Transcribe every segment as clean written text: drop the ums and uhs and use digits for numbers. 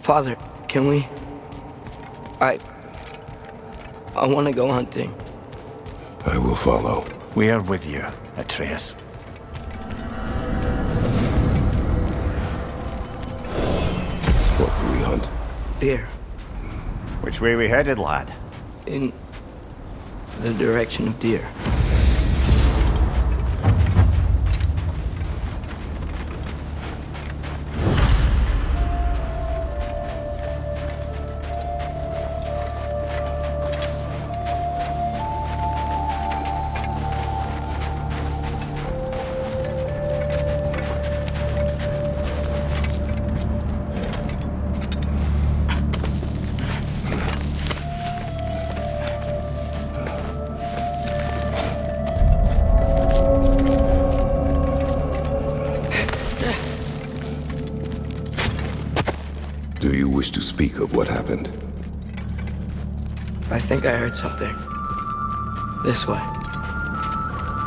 Father, can we... I want to go hunting. I will follow. We are with you, Atreus. What do we hunt? Deer. Which way we headed, lad? In the direction of deer. Do you wish to speak of what happened? I think I heard something. This way.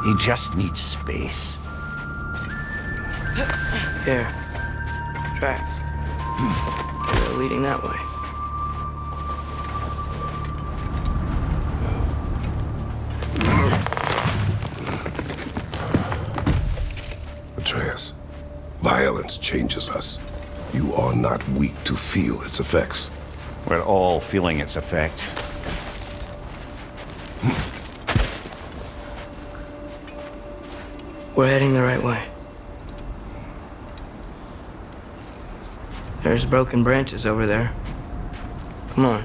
He just needs space. Here. Tracks. They're leading that way. Atreus, violence changes us. You are not weak to feel its effects. We're all feeling its effects. We're heading the right way. There's broken branches over there. Come on.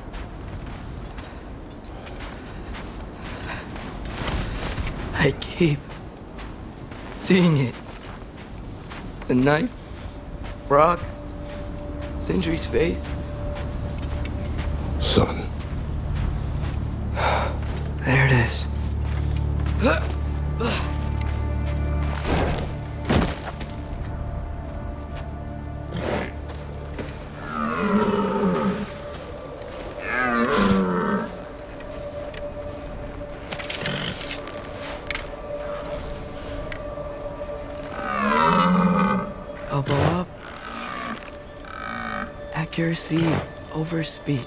I keep seeing it. The knife, rock, Sindri's face. Son. There it is. Elbow up. Accuracy over speed.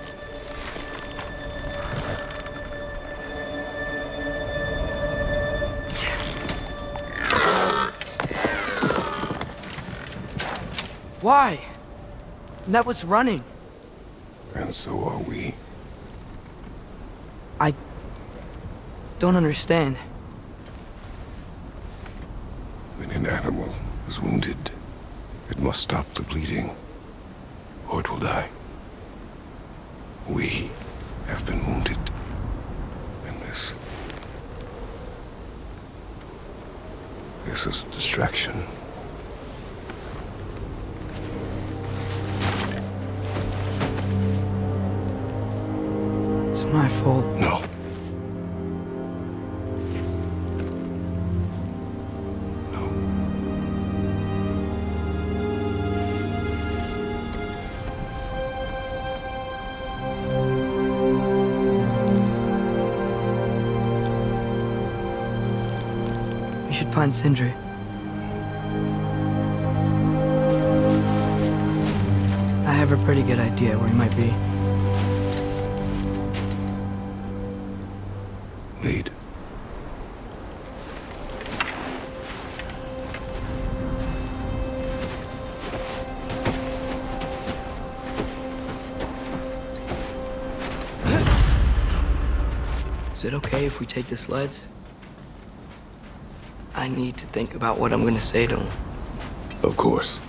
Why? That was running. And so are we. I don't understand. When an animal is wounded, it must stop the bleeding, or it will die. We have been wounded. And this is a distraction. It's my fault. No. No. We should find Sindri. I have a pretty good idea where he might be. Lead. Is it okay if we take the sleds? I need to think about what I'm gonna say to him. Of course.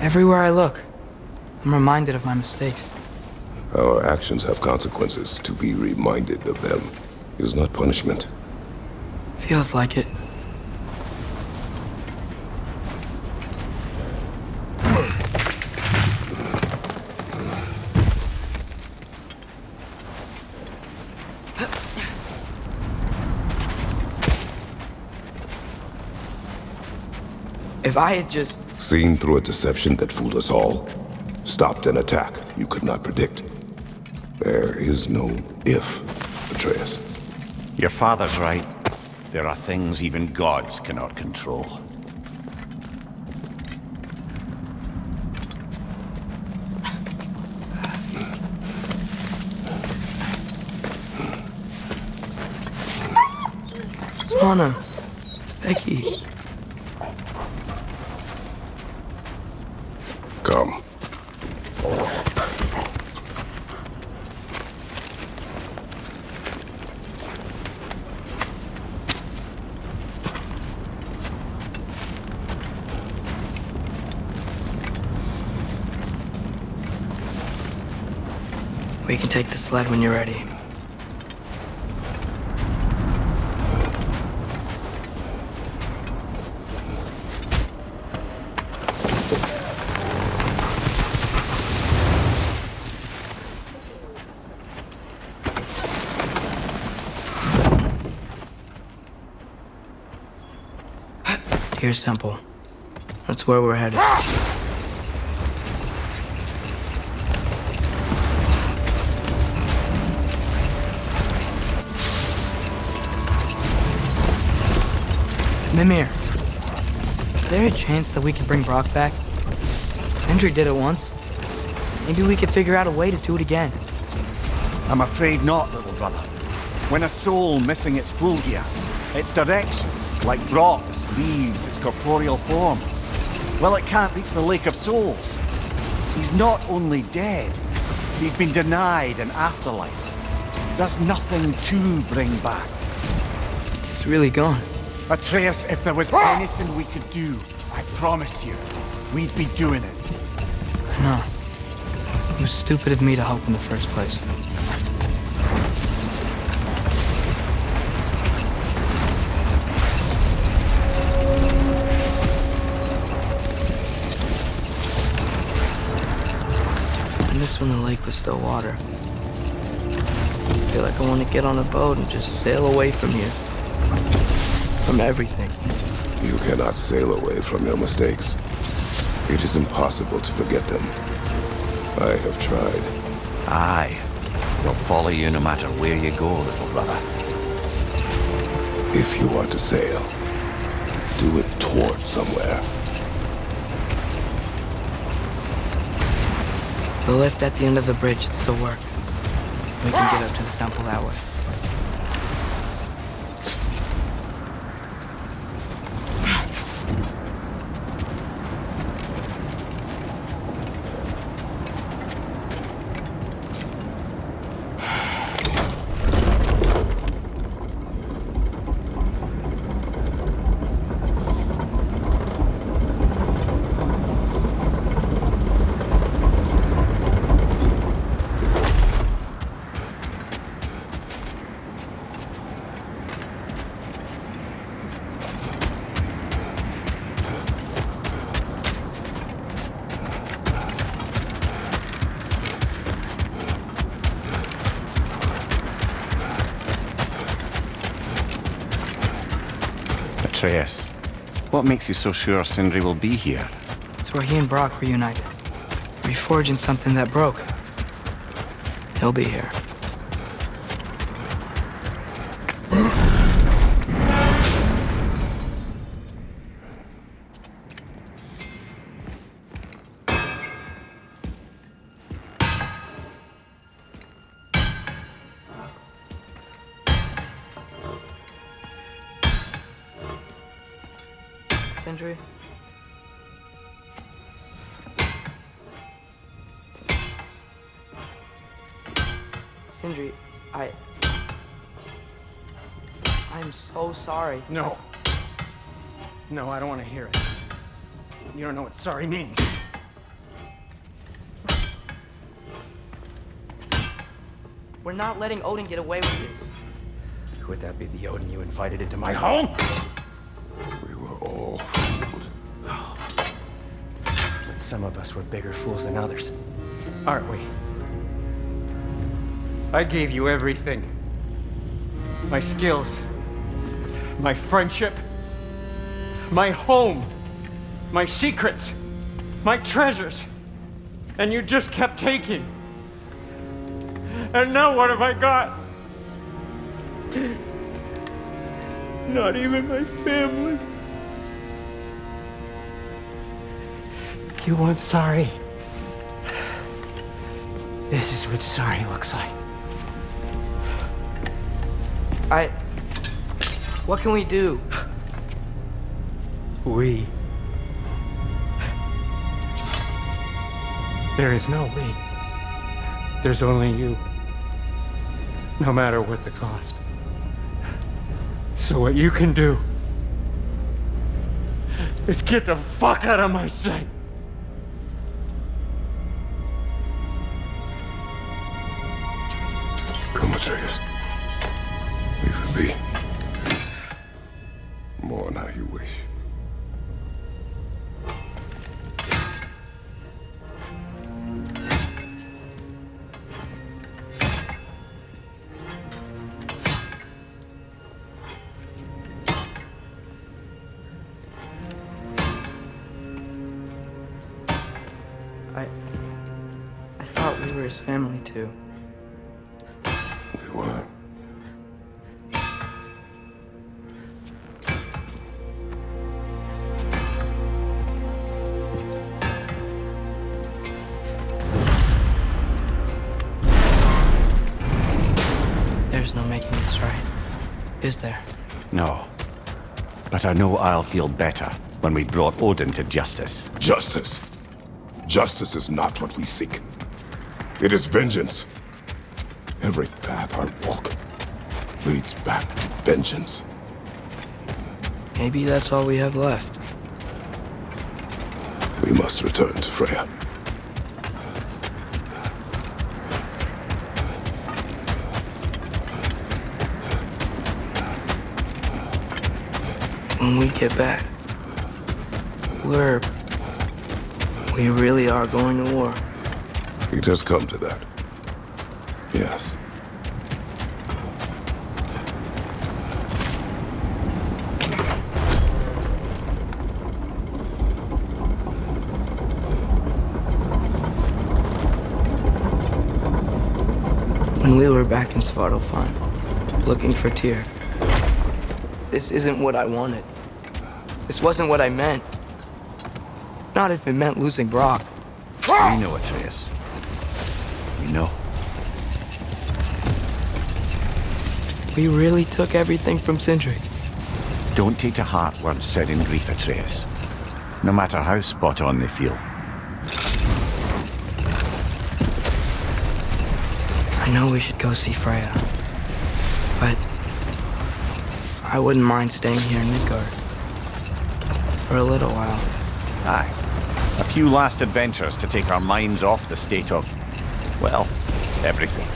Everywhere I look, I'm reminded of my mistakes. Our actions have consequences. To be reminded of them is not punishment. Feels like it. If I had just... Seen through a deception that fooled us all. Stopped an attack you could not predict. There is no if, Atreus. Your father's right. There are things even gods cannot control. Swana, it's Becky. Come. We can take the sled when you're ready. Here's Temple. That's where we're headed. Mimir, is there a chance that we could bring Brock back? Sindri did it once. Maybe we could figure out a way to do it again. I'm afraid not, little brother. When a soul missing its full gear, its direction, like Brock's, leaves its corporeal form, well, it can't reach the Lake of Souls. He's not only dead, he's been denied an afterlife. There's nothing to bring back. It's really gone. Atreus, if there was anything we could do, I promise you, we'd be doing it. No. It was stupid of me to help in the first place. I miss when the lake was still water. I feel like I want to get on a boat and just sail away from here. From everything. You cannot sail away from your mistakes. It is impossible to forget them. I have tried. Aye. We'll follow you no matter where you go, little brother. If you are to sail, do it toward somewhere. The lift at the end of the bridge should still work. We can get up to the temple that way. Atreus, what makes you so sure Sindri will be here? It's where he and Brock reunited. Reforging something that broke. He'll be here. Sindri? Sindri, I'm so sorry. No. No, I don't want to hear it. You don't know what sorry means. We're not letting Odin get away with this. Would that be the Odin you invited into my home? We were all fooled. But some of us were bigger fools than others. Aren't we? I gave you everything. My skills. My friendship. My home. My secrets. My treasures. And you just kept taking. And now what have I got? Not even my family. You want sorry? This is what sorry looks like. What can we do? We. There is no we. There's only you. No matter what the cost. So what you can do is get the fuck out of my sight. Come, Atreus. Leave it be. Mourn how you wish. I thought we were his family too. We were. There's no making this right, is there? No. But I know I'll feel better when we brought Odin to justice. Justice. Justice is not what we seek. It is vengeance. Every path I walk leads back to vengeance. Maybe that's all we have left. We must return to Freya. When we get back, we really are going to war. It has come to that. Yes. When we were back in Svartalfheim, looking for Tyr, this isn't what I wanted. This wasn't what I meant. Not if it meant losing Brock. We know, Atreus. We know. We really took everything from Sindri. Don't take to heart words said in grief, Atreus. No matter how spot on they feel. I know we should go see Freya, but I wouldn't mind staying here in Midgard for a little while. Aye. A few last adventures to take our minds off the state of, well, everything.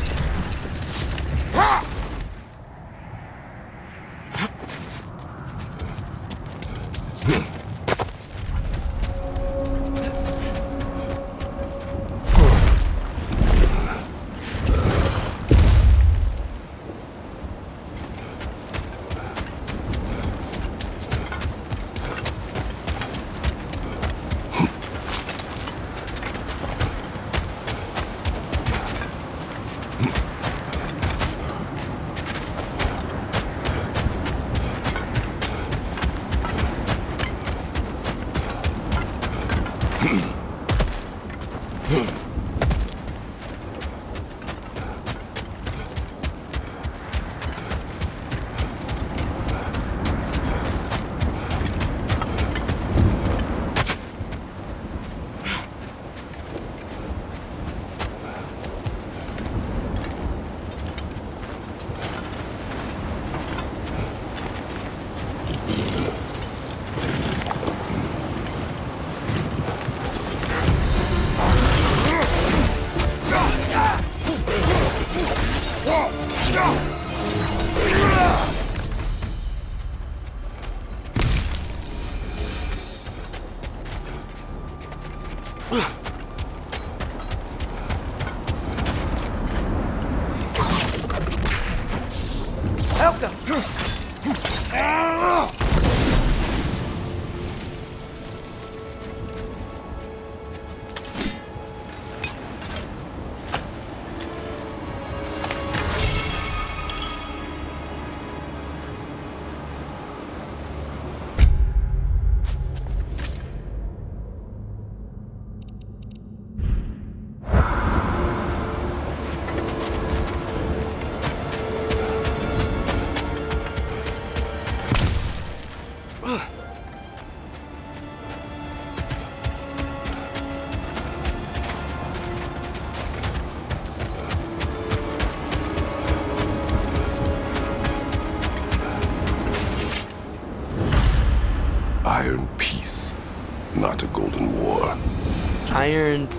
fire and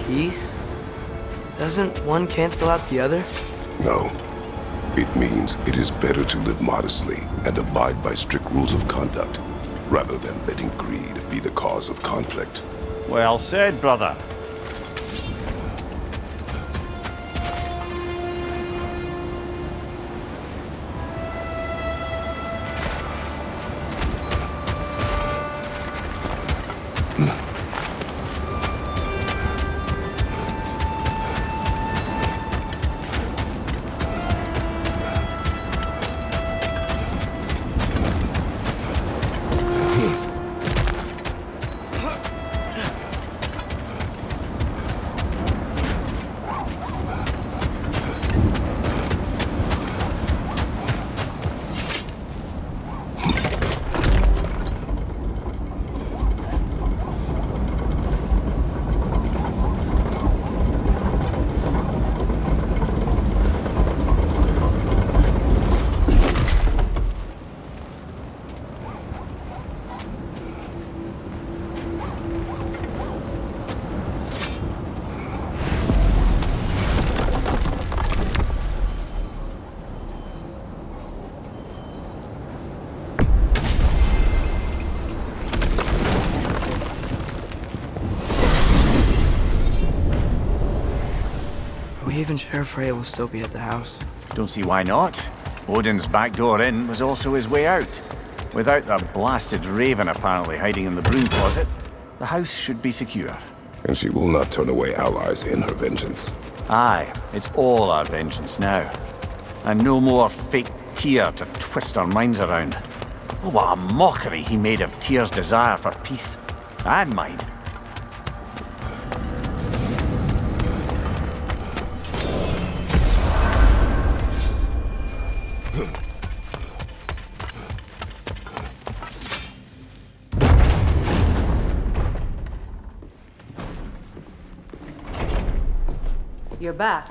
peace? Doesn't one cancel out the other? No. It means it is better to live modestly and abide by strict rules of conduct, rather than letting greed be the cause of conflict. Well said, brother. Are we even sure Freya will still be at the house? Don't see why not. Odin's back door in was also his way out. Without the blasted raven apparently hiding in the broom closet, the house should be secure. And she will not turn away allies in her vengeance. Aye, it's all our vengeance now. And no more fake Tyr to twist our minds around. Oh, what a mockery he made of Tyr's desire for peace. And mine. You're back.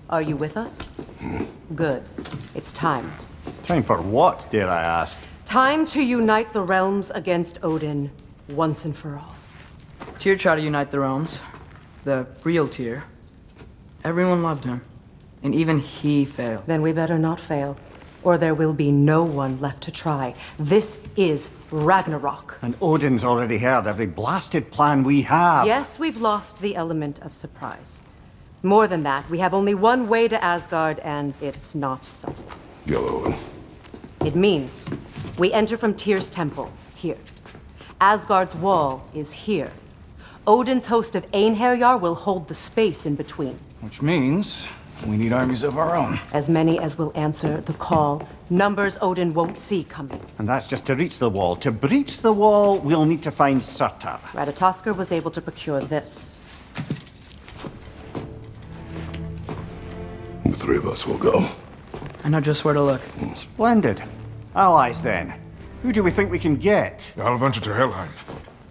Are you with us? Good. It's time. Time for what, dare I ask? Time to unite the realms against Odin, once and for all. Tyr tried to unite the realms. The real Tyr. Everyone loved him. And even he failed. Then we better not fail, or there will be no one left to try. This is Ragnarok. And Odin's already heard every blasted plan we have. Yes, we've lost the element of surprise. More than that, we have only one way to Asgard, and it's not subtle. Yellow. It means we enter from Tyr's temple, here. Asgard's wall is here. Odin's host of Einherjar will hold the space in between. Which means we need armies of our own. As many as will answer the call. Numbers Odin won't see coming. And that's just to reach the wall. To breach the wall, we'll need to find Surtur. Ratatoskr was able to procure this. The three of us will go. I know just where to look. Splendid. Allies, then. Who do we think we can get? I'll venture to Helheim.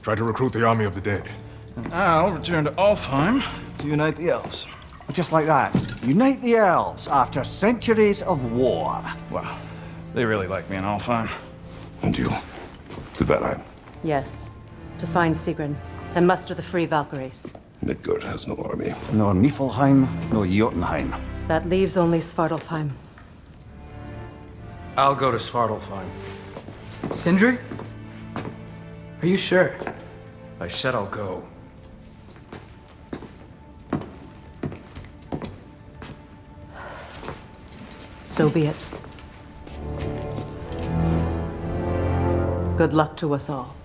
Try to recruit the army of the dead. And I'll return to Alfheim to unite the elves. Just like that. Unite the elves after centuries of war. Wow, they really like me in Alfheim. And you? To Valheim. Yes, to find Sigrun and muster the free Valkyries. Midgard has no army. No Niflheim, no Jotunheim. That leaves only Svartalfheim. I'll go to Svartalfheim. Sindri? Are you sure? I said I'll go. So be it. Good luck to us all.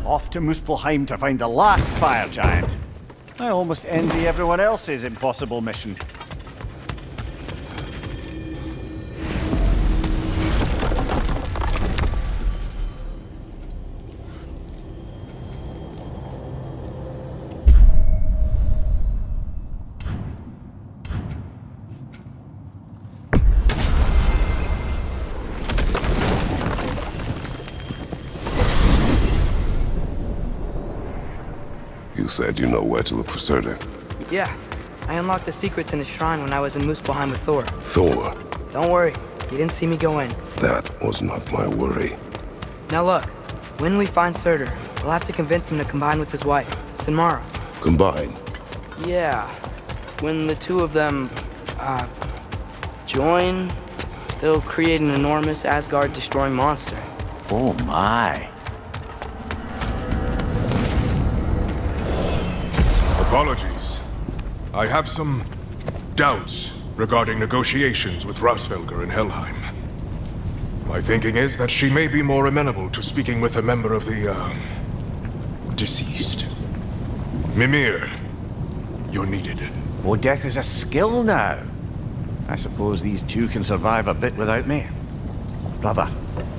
Off to Muspelheim to find the last fire giant. I almost envy everyone else's impossible mission. You said you know where to look for Surtur. Yeah, I unlocked the secrets in his shrine when I was in Muspelheim with Thor. Thor. Don't worry, he didn't see me go in. That was not my worry. Now look, when we find Surtur, we'll have to convince him to combine with his wife, Sinmara. Combine. Yeah, when the two of them, join, they'll create an enormous Asgard-destroying monster. Oh my. Apologies. I have some doubts regarding negotiations with Rasvelger in Helheim. My thinking is that she may be more amenable to speaking with a member of the, deceased. Mimir, you're needed. Oh, death is a skill now. I suppose these two can survive a bit without me. Brother,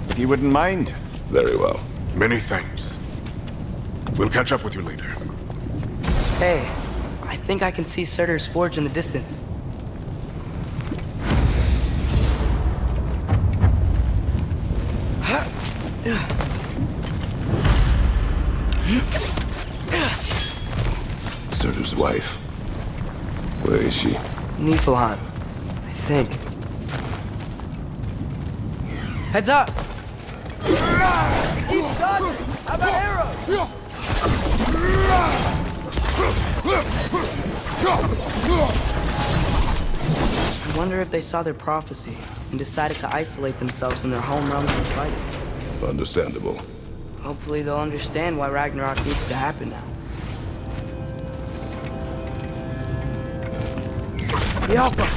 if you wouldn't mind. Very well. Many thanks. We'll catch up with you later. Hey, I think I can see Surtur's forge in the distance. Surtur's wife. Where is she? Niflheim, I think. Heads up! Keep dodging! How about arrows? I wonder if they saw their prophecy and decided to isolate themselves in their home realm from fighting. Understandable. Hopefully they'll understand why Ragnarok needs to happen now. The Alpha!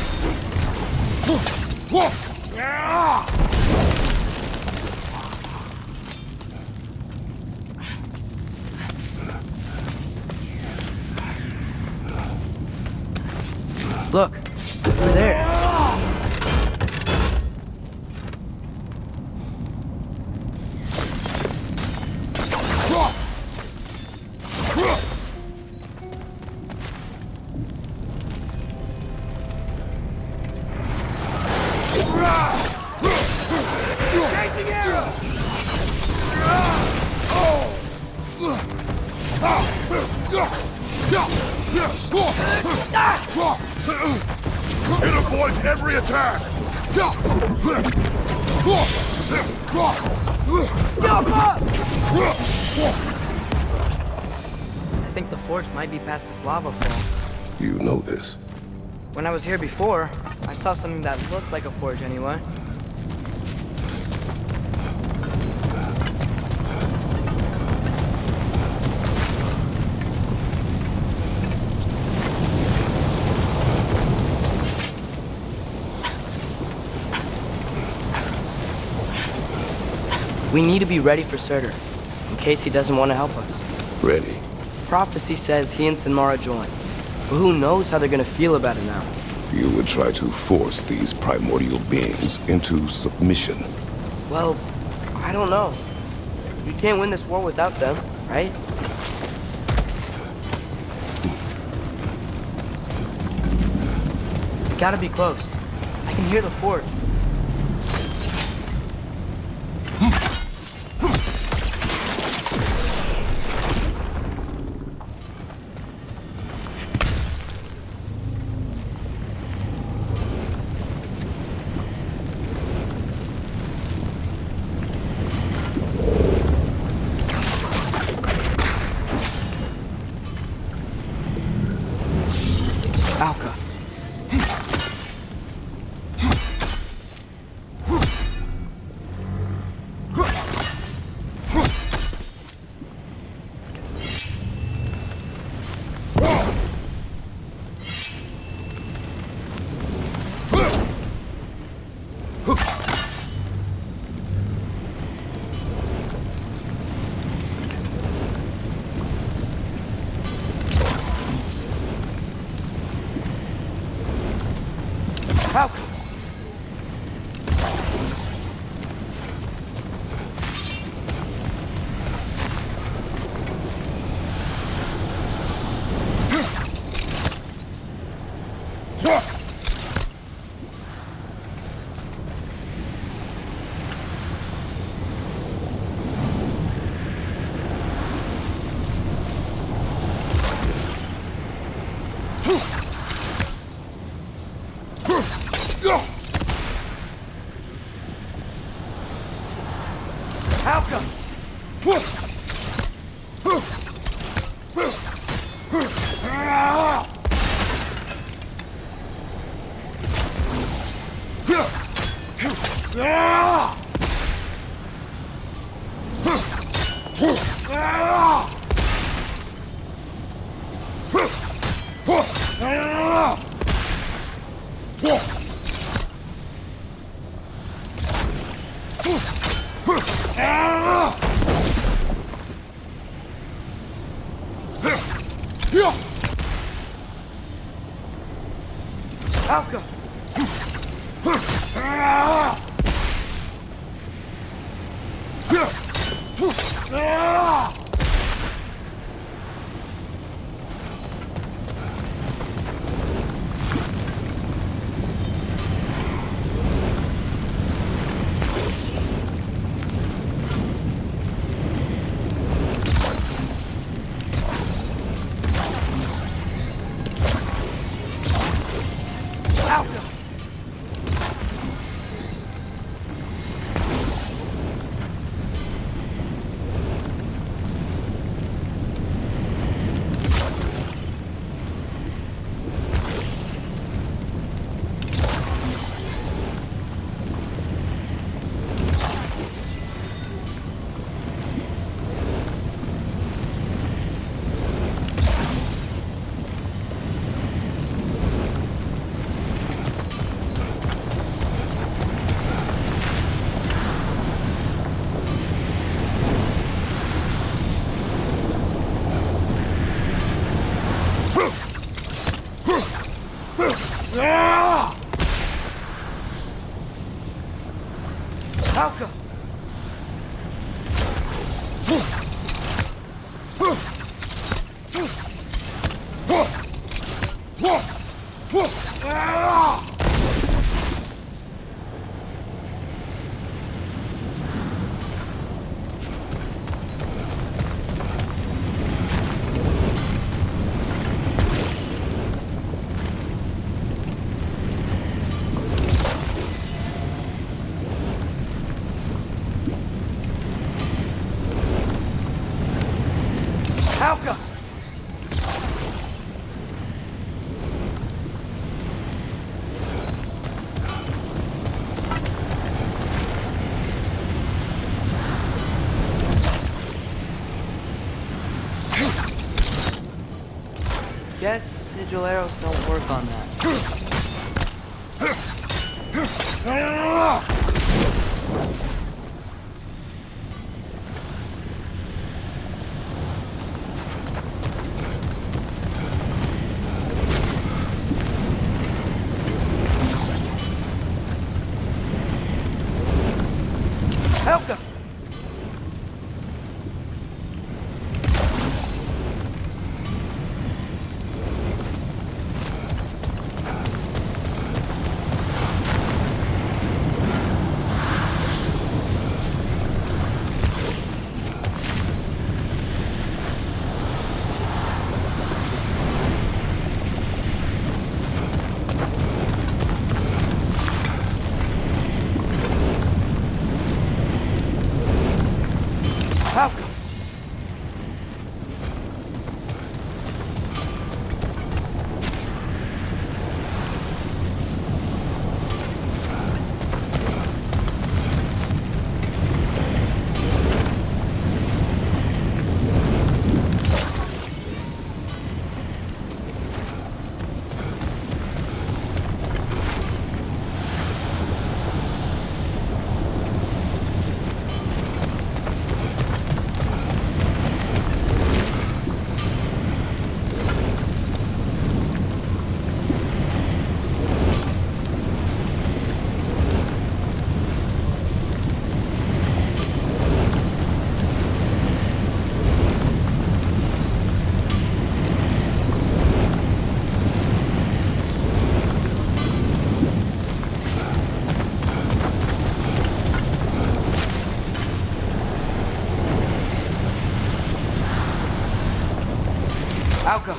Look, over there. It avoids every attack! I think the forge might be past this lava fall. You know this. When I was here before, I saw something that looked like a forge anyway. We need to be ready for Surtur, in case he doesn't want to help us. Ready. Prophecy says he and Sinmara join, but who knows how they're gonna feel about it now. You would try to force these primordial beings into submission. Well, I don't know. We can't win this war without them, right? We gotta be close. I can hear the forge. Alka. Alka. Alka! Alka! Alka! Alka! Guess sigil arrows don't work on that. Alka! Alka! Alka!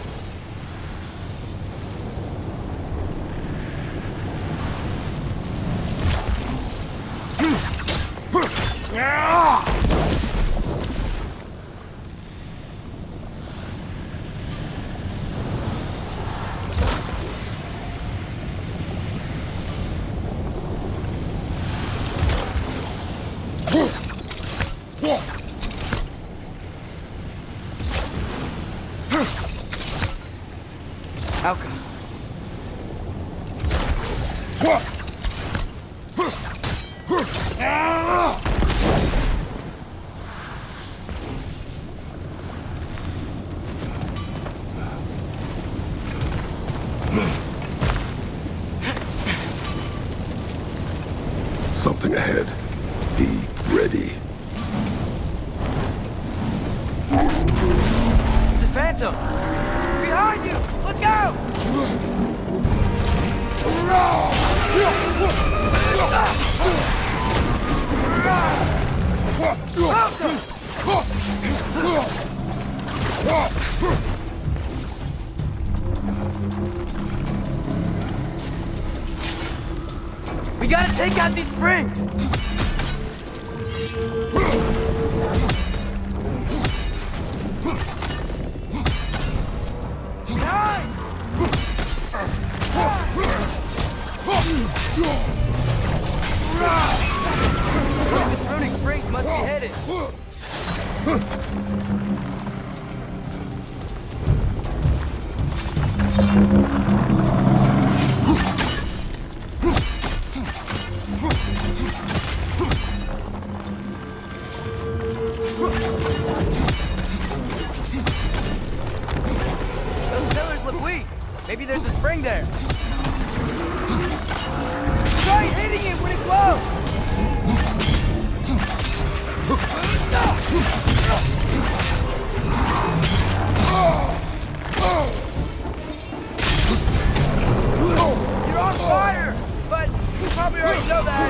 Outcome. Something ahead. Be ready. It's a phantom! Behind you! Look out! We gotta take out these springs! Behind! The pruning springs must be headed. Those pillars look weak. Maybe there's a spring there. Try hitting it when it glows! You're on fire! But you probably already know that.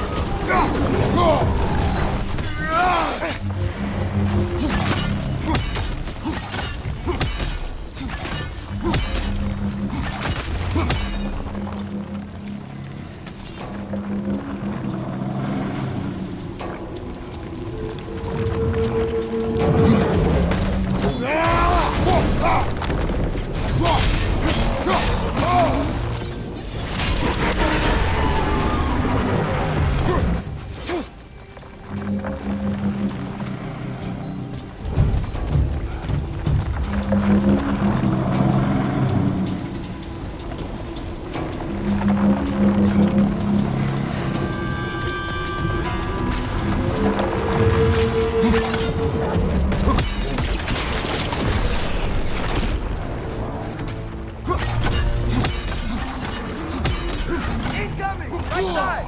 Incoming! Right side!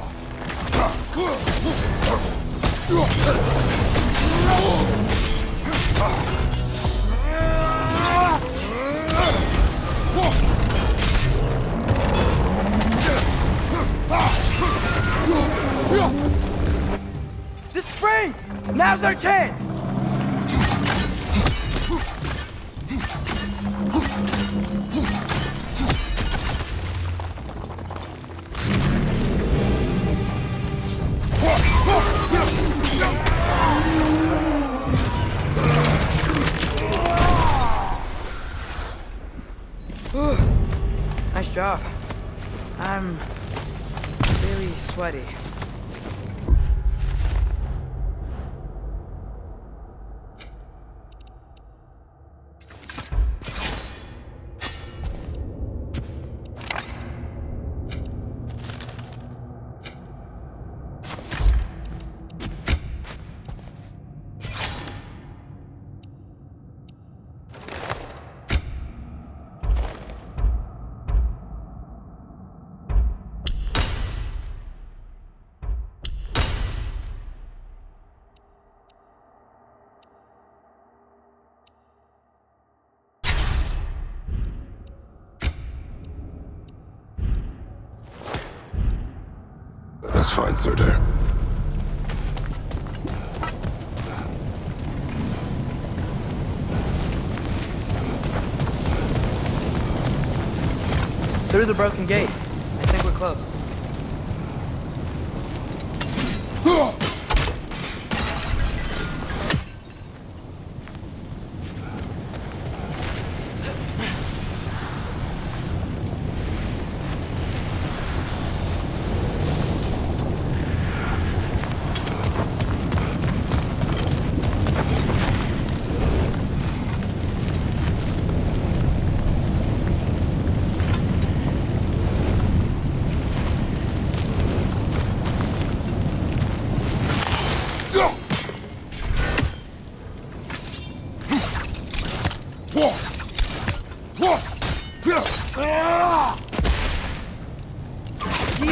The springs! Now's our chance! Whew. Nice job. I'm really sweaty. That's fine, Surtur. Through the broken gate. I think we're close.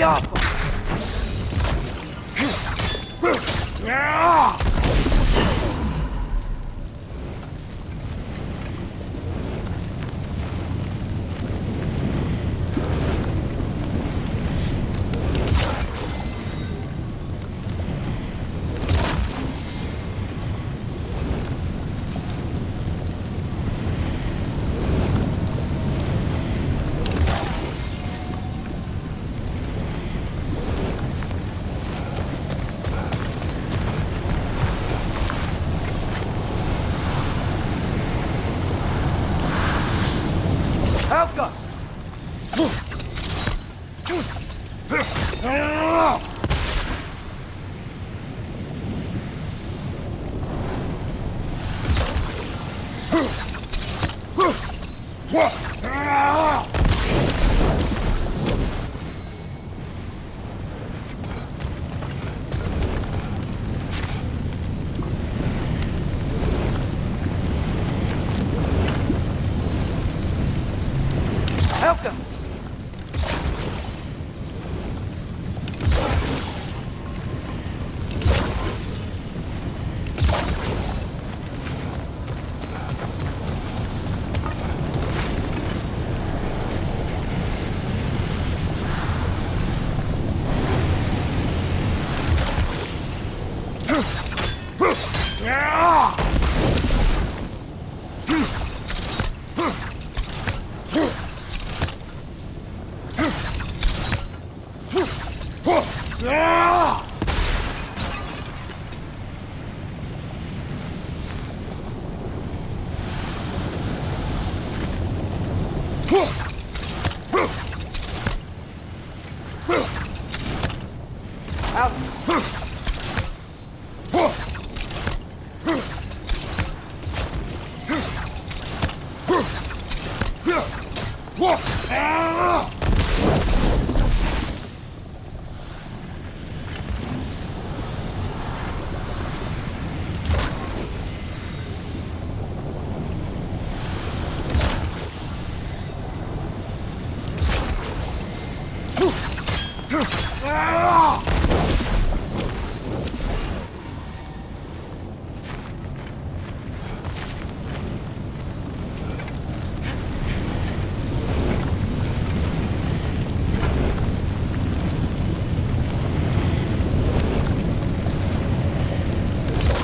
me off! Helga! Helga!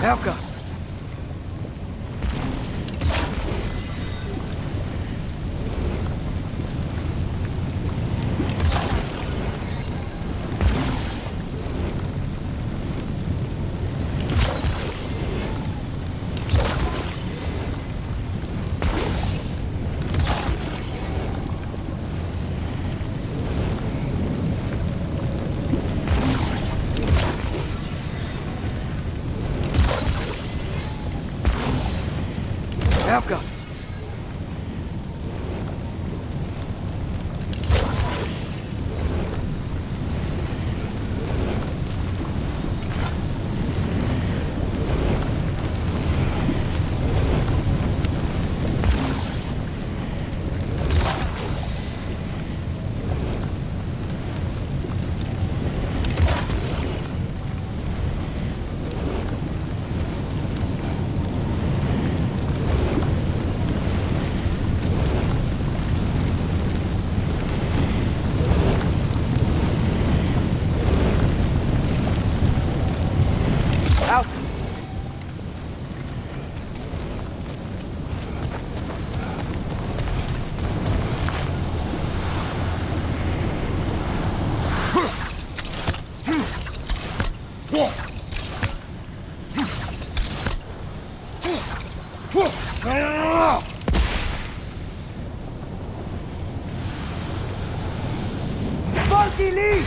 Helga! Helga! Funky Lee!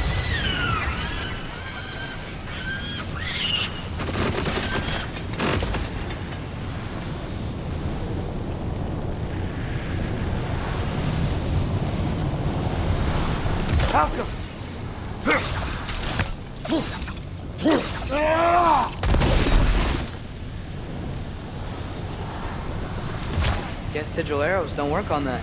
Malcolm! Guess sigil arrows don't work on that.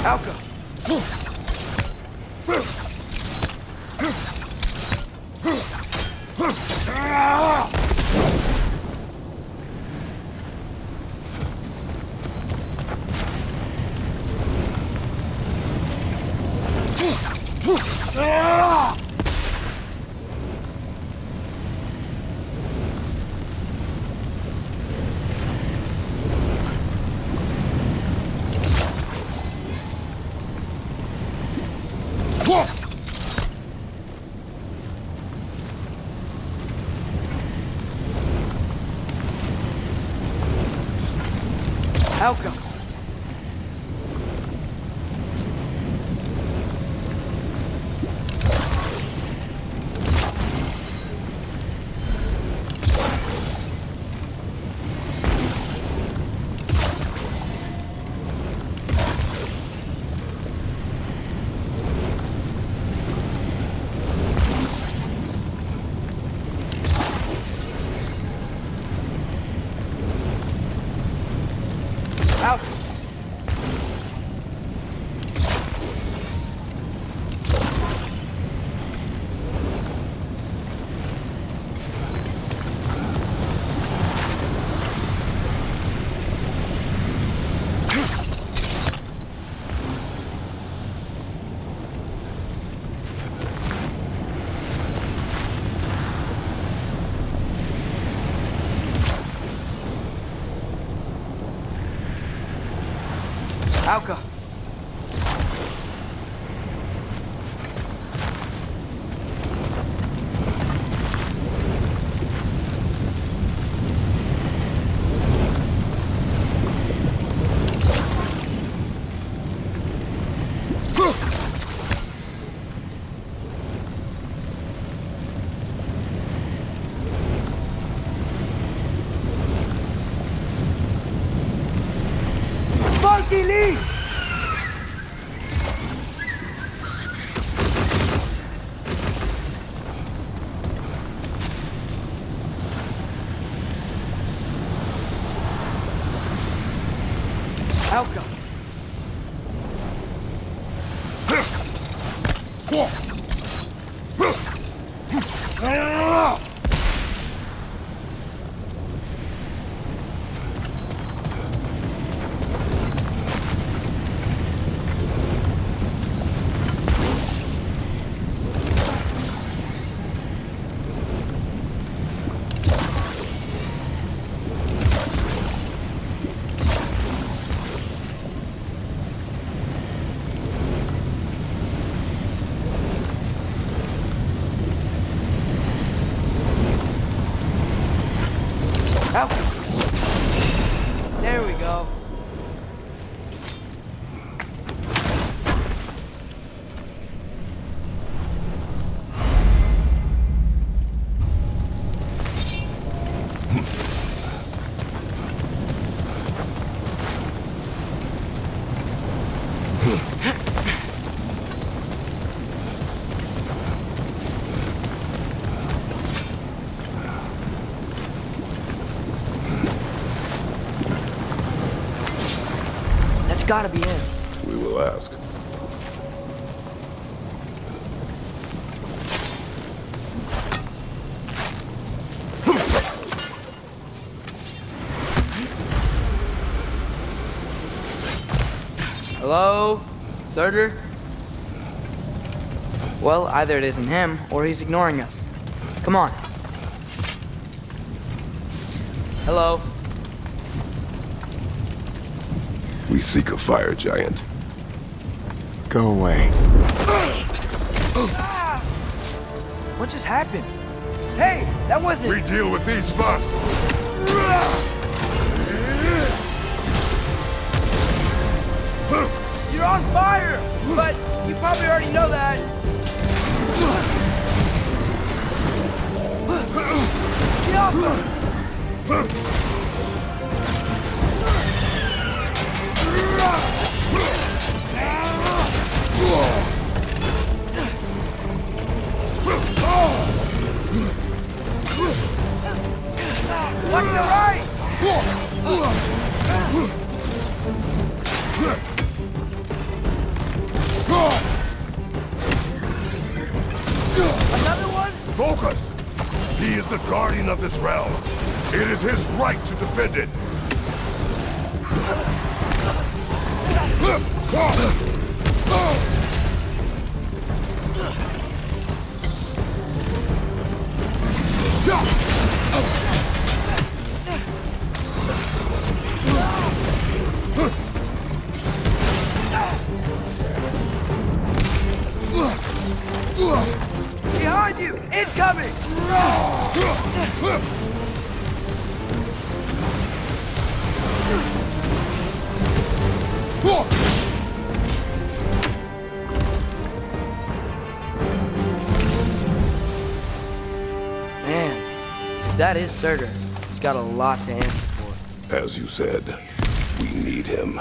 Alka! Alka! Alka! Alka! Funky Lee! Alka! Alka! There we go. That's gotta be him. We will ask. Hello? Surtur? Well, either it isn't him, or he's ignoring us. Come on. Hello? We seek a fire giant. Go away. What just happened? Hey, that wasn't... We deal with these first. You're on fire! But you probably already know that. Get off him! Watch the right! Another one? Focus! He is the guardian of this realm. It is his right to defend it. Behind you! Incoming! Man, that is Surtur. He's got a lot to answer for. As you said, we need him.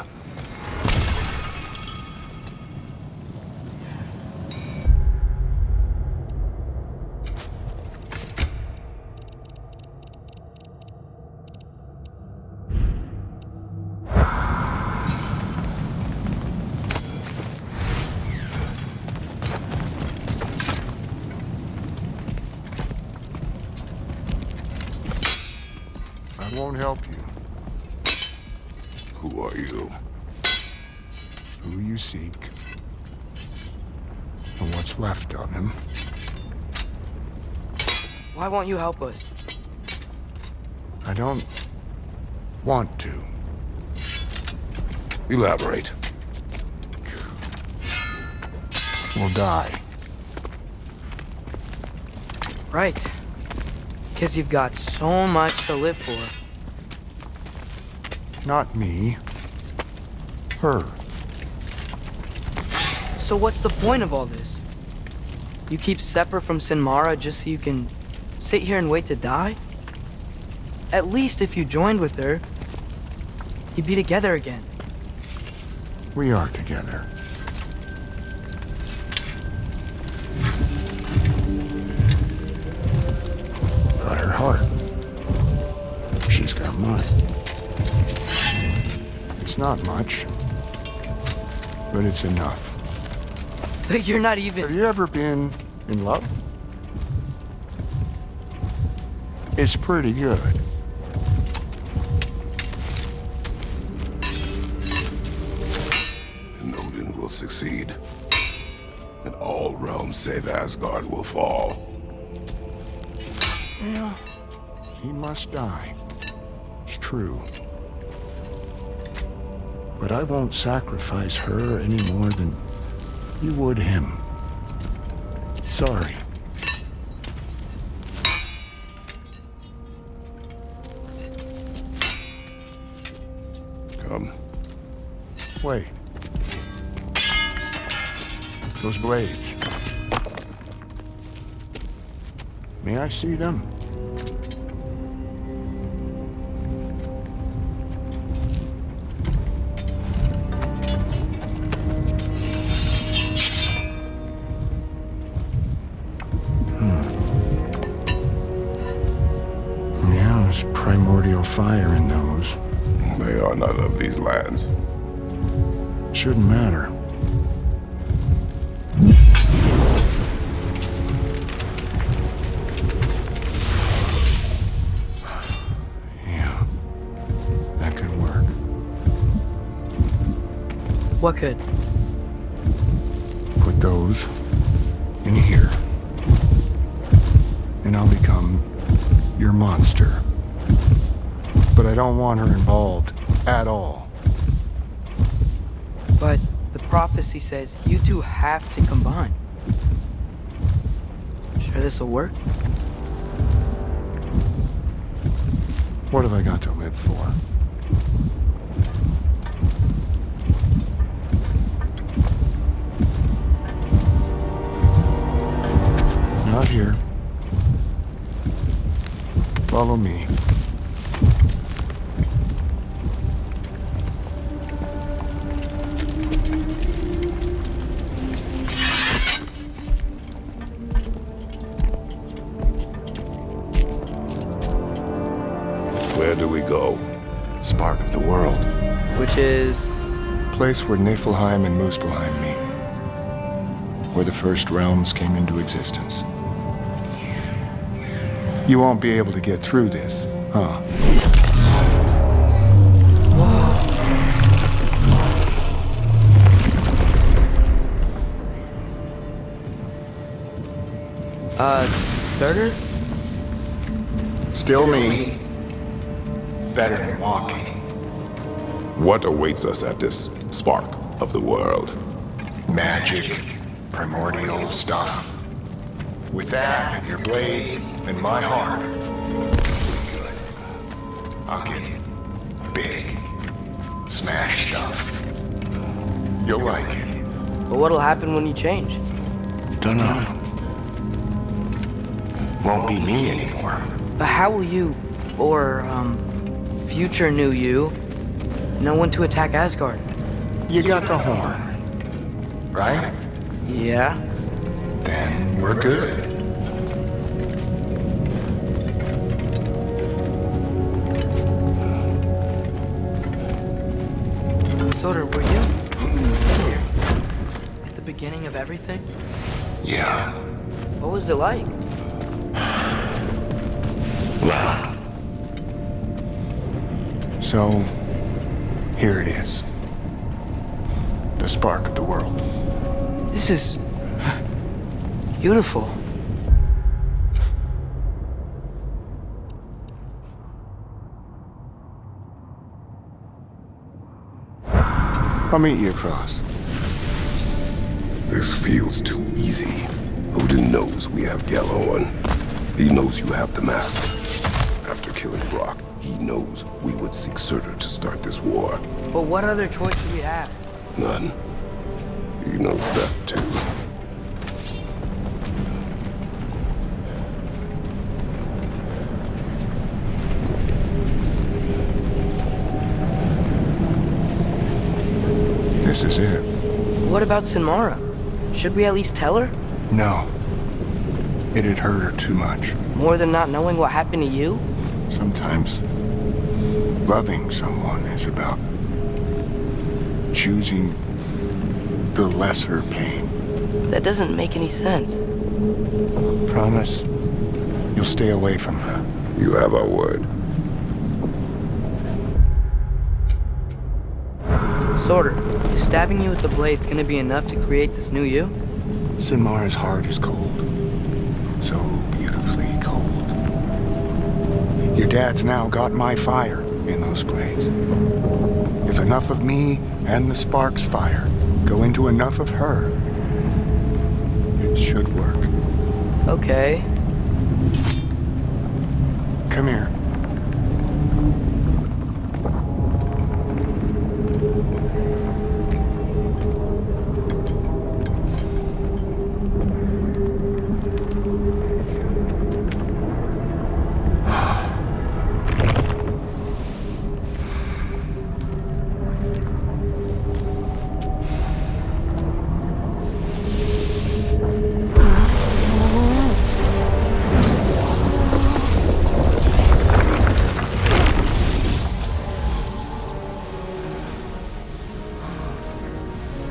I won't help you. Who are you? Who you seek, and what's left of him. Why won't you help us? I don't want to. Elaborate. We'll die. Right. Because you've got so much to live for. Not me. Her. So what's the point of all this? You keep separate from Sinmara just so you can sit here and wait to die? At least if you joined with her, you'd be together again. We are together. Got her heart. She's got mine. It's not much, but it's enough. But you're not Have even... you ever been in love? It's pretty good. And Odin will succeed. And all realms save Asgard will fall. Yeah, he must die. It's true. But I won't sacrifice her any more than you would him. Sorry. Come. Wait. Those blades. May I see them? Yeah, there's primordial fire in those. They are not of these lands. Shouldn't matter. Yeah, that could work. What could? Put those in here. And I'll become your monster. But I don't want her involved at all. But the prophecy says you two have to combine. Sure this'll work? What have I got to live for? Not here. Follow me. Where do we go? Spark of the world. Which is... Place where Niflheim and Muspelheim meet. Where the first realms came into existence. You won't be able to get through this, huh? Surtur? Still me. Better than walking. What awaits us at this spark of the world? Magic, primordial stuff. With that and your blades and my heart, I'll get big. Smash stuff. You'll like it. But what'll happen when you change? Dunno. Won't be me anymore. But how will you, or, future new you, know when to attack Asgard? You got the horn, right? Yeah? Then we're good. Surtur, were you at the beginning of everything? Yeah. What was it like? Loud. So, here it is. The spark of the world. This is... beautiful. I'll meet you across. This feels too easy. Odin knows we have Gjallarhorn. He knows you have the mask. After killing Brock, he knows we would seek Surtur to start this war. But what other choice do we have? None. He knows that too. This is it. What about Sinmara? Should we at least tell her? No. It'd hurt her too much. More than not knowing what happened to you? Sometimes loving someone is about choosing the lesser pain. That doesn't make any sense. Promise you'll stay away from her. You have our word. Surtur, is stabbing you with the blade's gonna be enough to create this new you? Sinmara's heart is cold. So beautifully cold. Your dad's now got my fire in those blades. If enough of me and the spark's fire go into enough of her, it should work. Okay. Come here.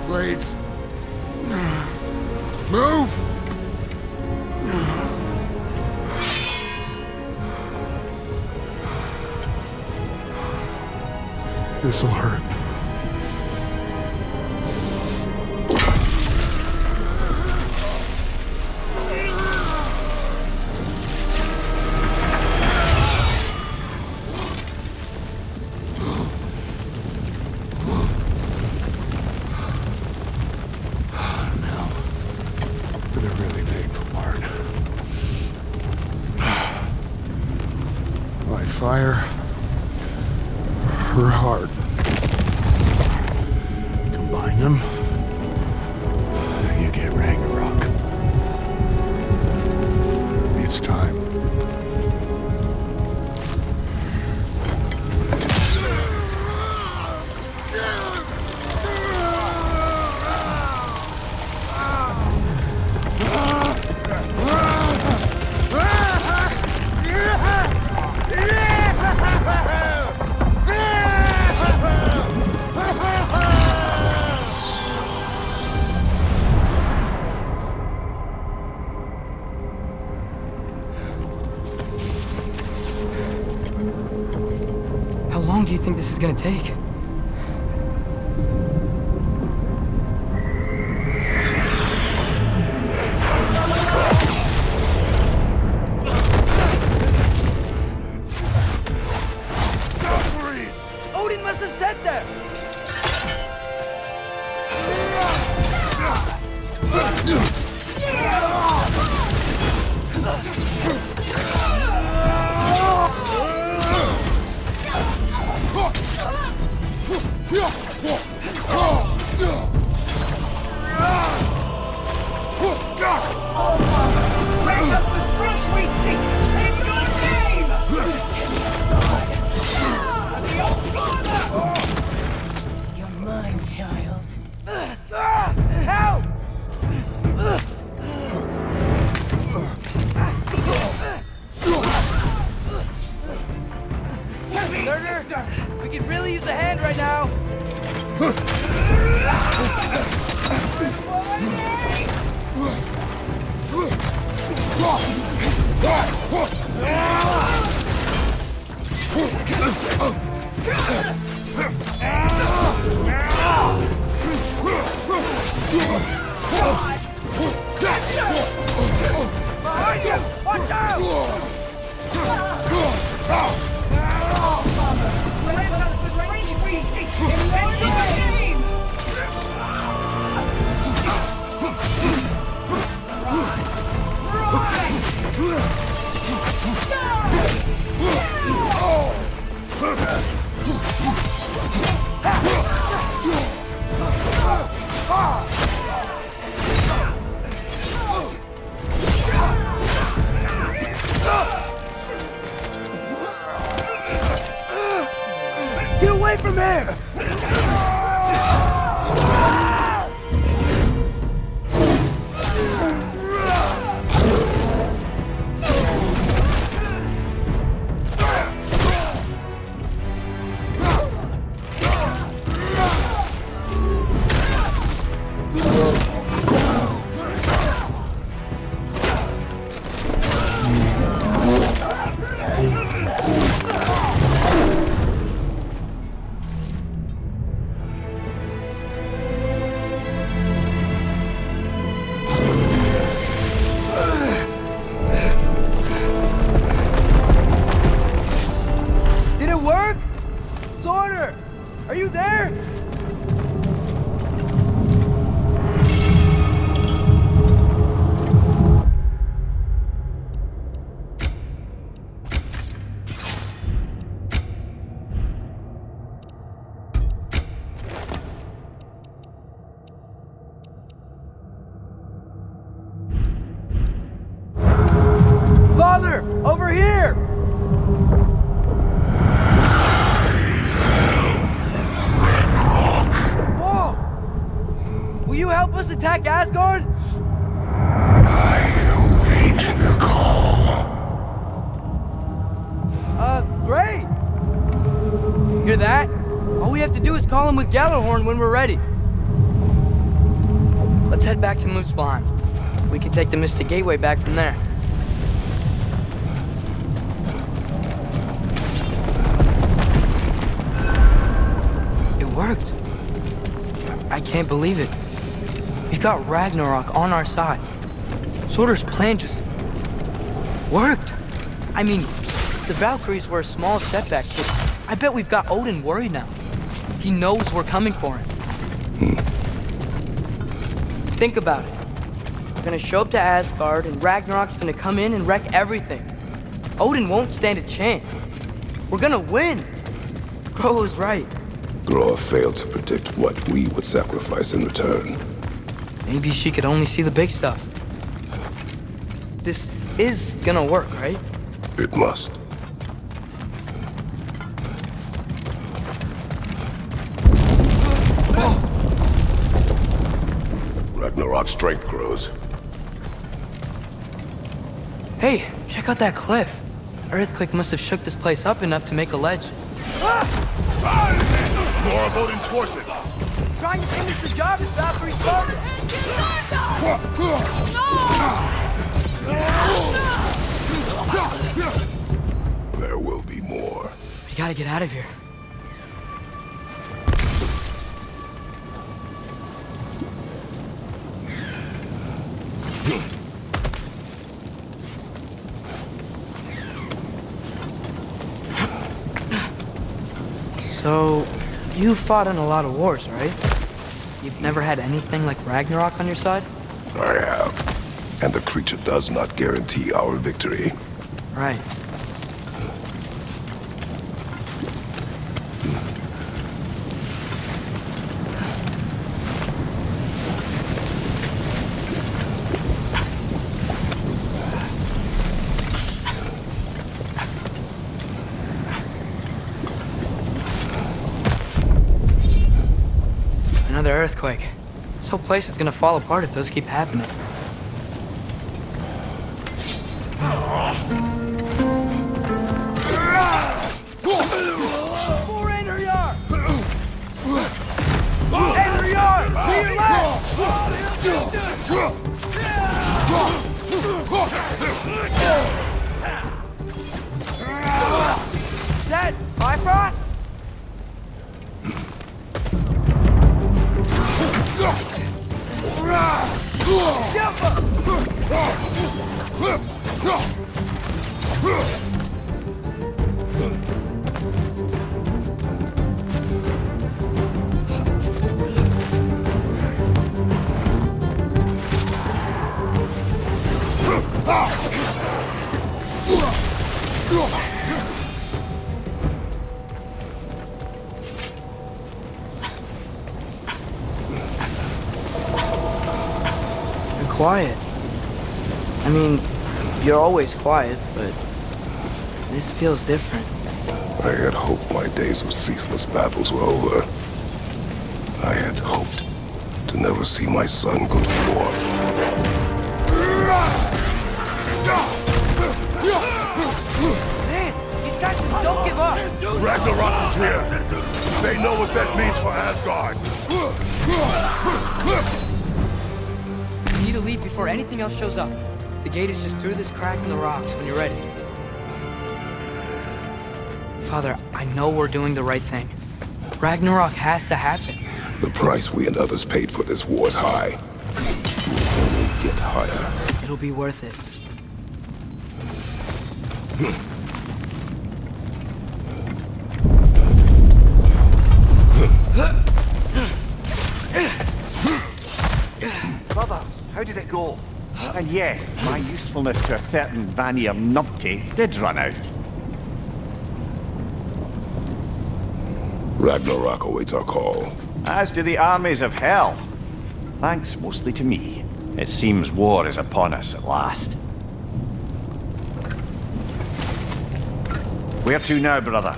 Blades. Move! This'll hurt. The really painful part. Light fire. Her heart. Combine them. You get Ragnarok. It's time. long do you think this is gonna take? Odin must have said that! You're mine, child. Help! Turner, we could really use a hand right now. Behind you! Watch out! Get away from him! Did it work? Sorter! Are you there? Father! Over here! Whoa! Will you help us attack Asgard? Great! Hear that? All we have to do is call him with Gjallarhorn when we're ready. Let's head back to Muspelheim. We can take the Mystic Gateway back from there. It worked. I can't believe it. We've got Ragnarok on our side. Surtur's plan just worked. I mean, the Valkyries were a small setback, but I bet we've got Odin worried now. He knows we're coming for him. Think about it. We're gonna show up to Asgard, and Ragnarok's gonna come in and wreck everything. Odin won't stand a chance. We're gonna win. Groa was right. Groa failed to predict what we would sacrifice in return. Maybe she could only see the big stuff. This is gonna work, right? It must. Ragnarok's strength grows. Hey, check out that cliff. Earthquake must have shook this place up enough to make a ledge. More of Odin's forces! Trying to finish the job is Valkyrie started. There will be more. We gotta get out of here. So, you fought in a lot of wars, right? You've never had anything like Ragnarok on your side? I have. And the creature does not guarantee our victory. Right. Another earthquake. This whole place is gonna fall apart if those keep happening. Dead! Bifrost? You're quiet. I mean, you're always quiet, but this feels different. I had hoped my days of ceaseless battles were over. I had hoped to never see my son go to war. Man, these guys don't give up! Ragnarok is here! They know what that means for Asgard! We need to leave before anything else shows up. The gate is just through this crack in the rocks when you're ready. Father, I know we're doing the right thing. Ragnarok has to happen. The price we and others paid for this war is high. It will only get higher. It'll be worth it. Brothers, how did it go? And yes, my usefulness to a certain Vanir numpty did run out. Ragnarok awaits our call. As do the armies of hell. Thanks mostly to me. It seems war is upon us at last. Where to now, brother?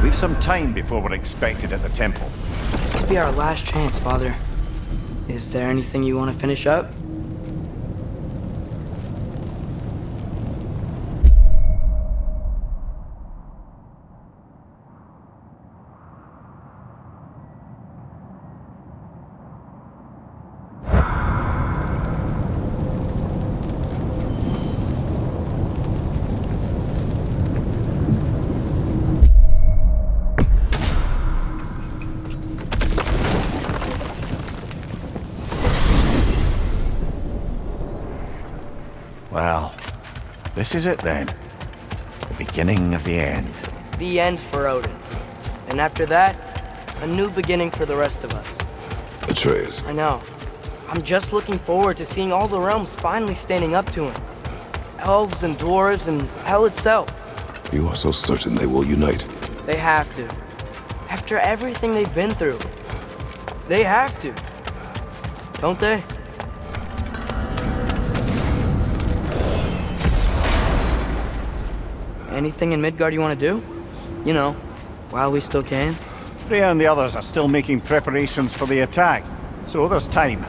We've some time before we're expected at the temple. This could be our last chance, Father. Is there anything you want to finish up? Well, this is it then. The beginning of the end. The end for Odin. And after that, a new beginning for the rest of us. Atreus, I know. I'm just looking forward to seeing all the realms finally standing up to him. Elves and dwarves and hell itself. you are so certain they will unite. They have to. After everything they've been through. They have to. Don't they? Anything in Midgard you want to do? You know, while we still can. Freya and the others are still making preparations for the attack, so there's time.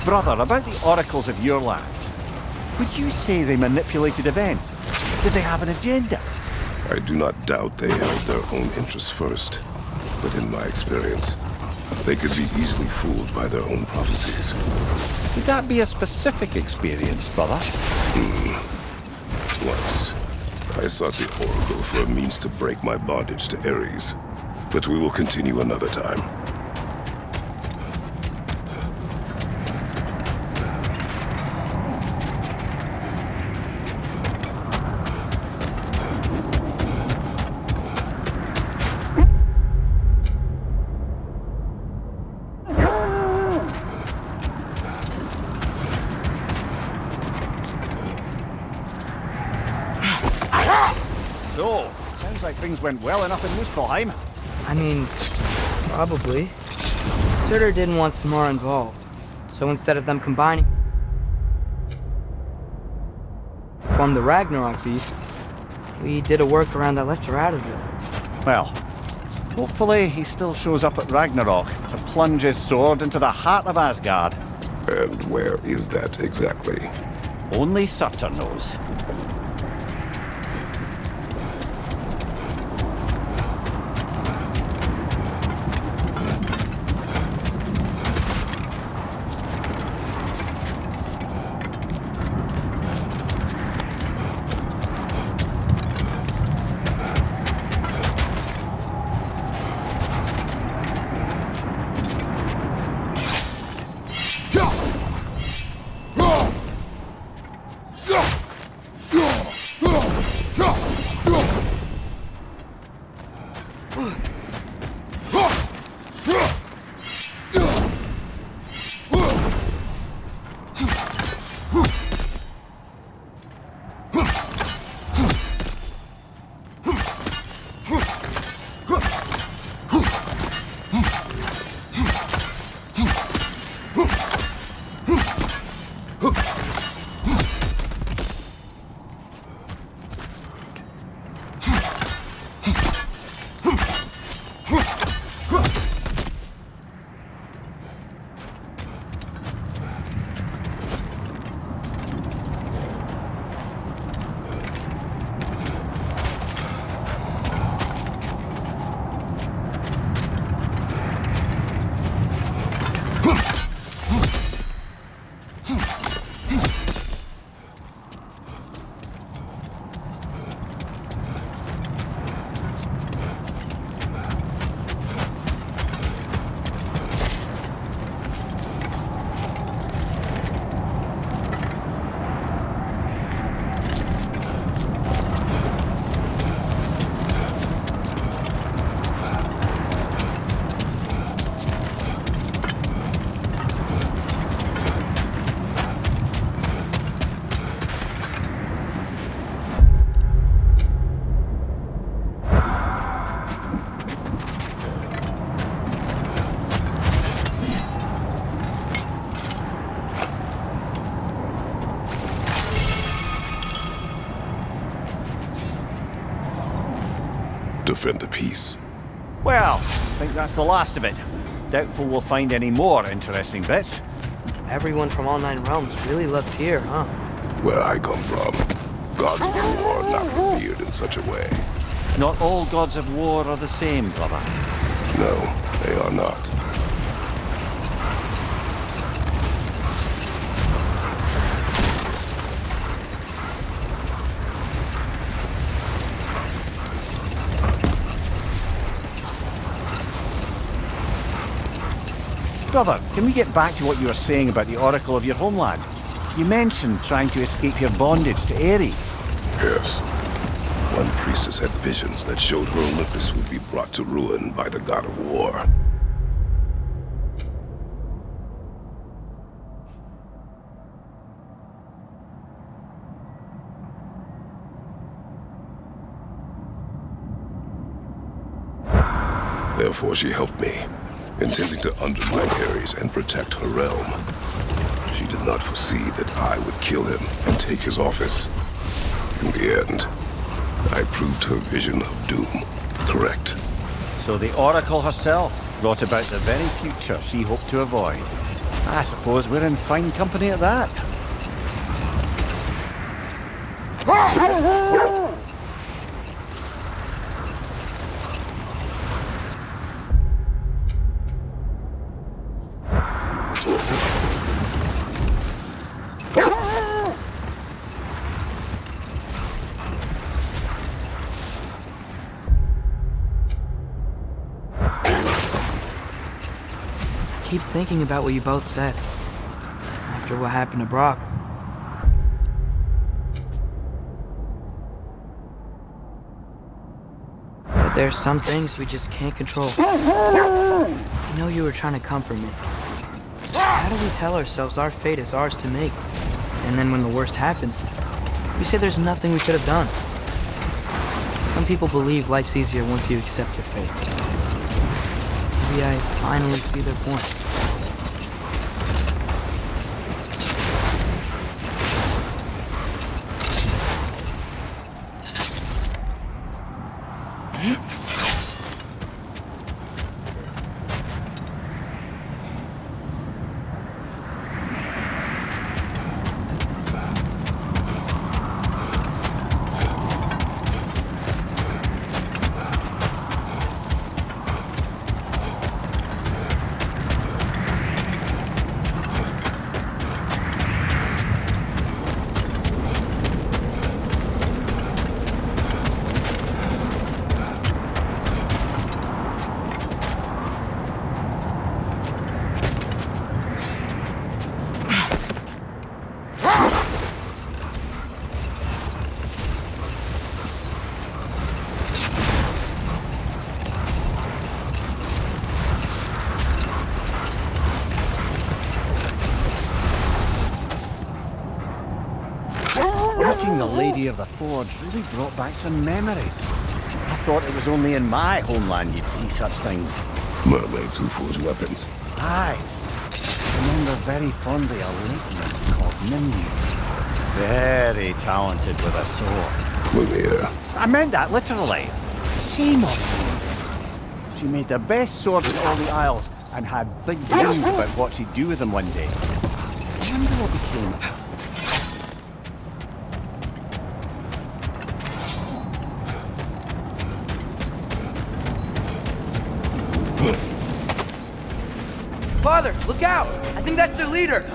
Brother, about the oracles of your lands, would you say they manipulated events? Did they have an agenda? I do not doubt they held their own interests first, but in my experience, they could be easily fooled by their own prophecies. Would that be a specific experience, brother? Once, I sought the Oracle for a means to break my bondage to Ares, but we will continue another time. So, sounds like things went well enough in Muspelheim. I mean, probably. Surtur didn't want Samara involved, so instead of them combining to form the Ragnarok beast, we did a workaround that left her out of it. Well, hopefully he still shows up at Ragnarok to plunge his sword into the heart of Asgard. And where is that exactly? Only Surtur knows. Defend the peace. Well, I think that's the last of it. Doubtful we'll find any more interesting bits. Everyone from all 9 realms really loved Tyr, huh? Where I come from, gods of war are not revered in such a way. Not all gods of war are the same, brother. No, they are not. Brother, can we get back to what you were saying about the Oracle of your homeland? You mentioned trying to escape your bondage to Ares. Yes. One priestess had visions that showed her Olympus would be brought to ruin by the god of war. Therefore she helped me, intending to undermine Ares and protect her realm. She did not foresee that I would kill him and take his office. In the end, I proved her vision of doom correct. So the Oracle herself brought about the very future she hoped to avoid. I suppose we're in fine company at that. I keep thinking about what you both said after what happened to Brock. That there's some things we just can't control. I know you were trying to comfort me. How do we tell ourselves our fate is ours to make? And then when the worst happens, we say there's nothing we could have done. Some people believe life's easier once you accept your fate. Maybe I finally see their point. Meeting the Lady of the Forge really brought back some memories. I thought it was only in my homeland you'd see such things. Mermaids who forge weapons. Aye. I remember very fondly a lady nymph called Nimue. Very talented with a sword. Mimir. I meant that literally. Shame on her. She made the best swords in all the Isles and had big dreams about what she'd do with them one day. I wonder what became of her. Father, look out! I think that's their leader!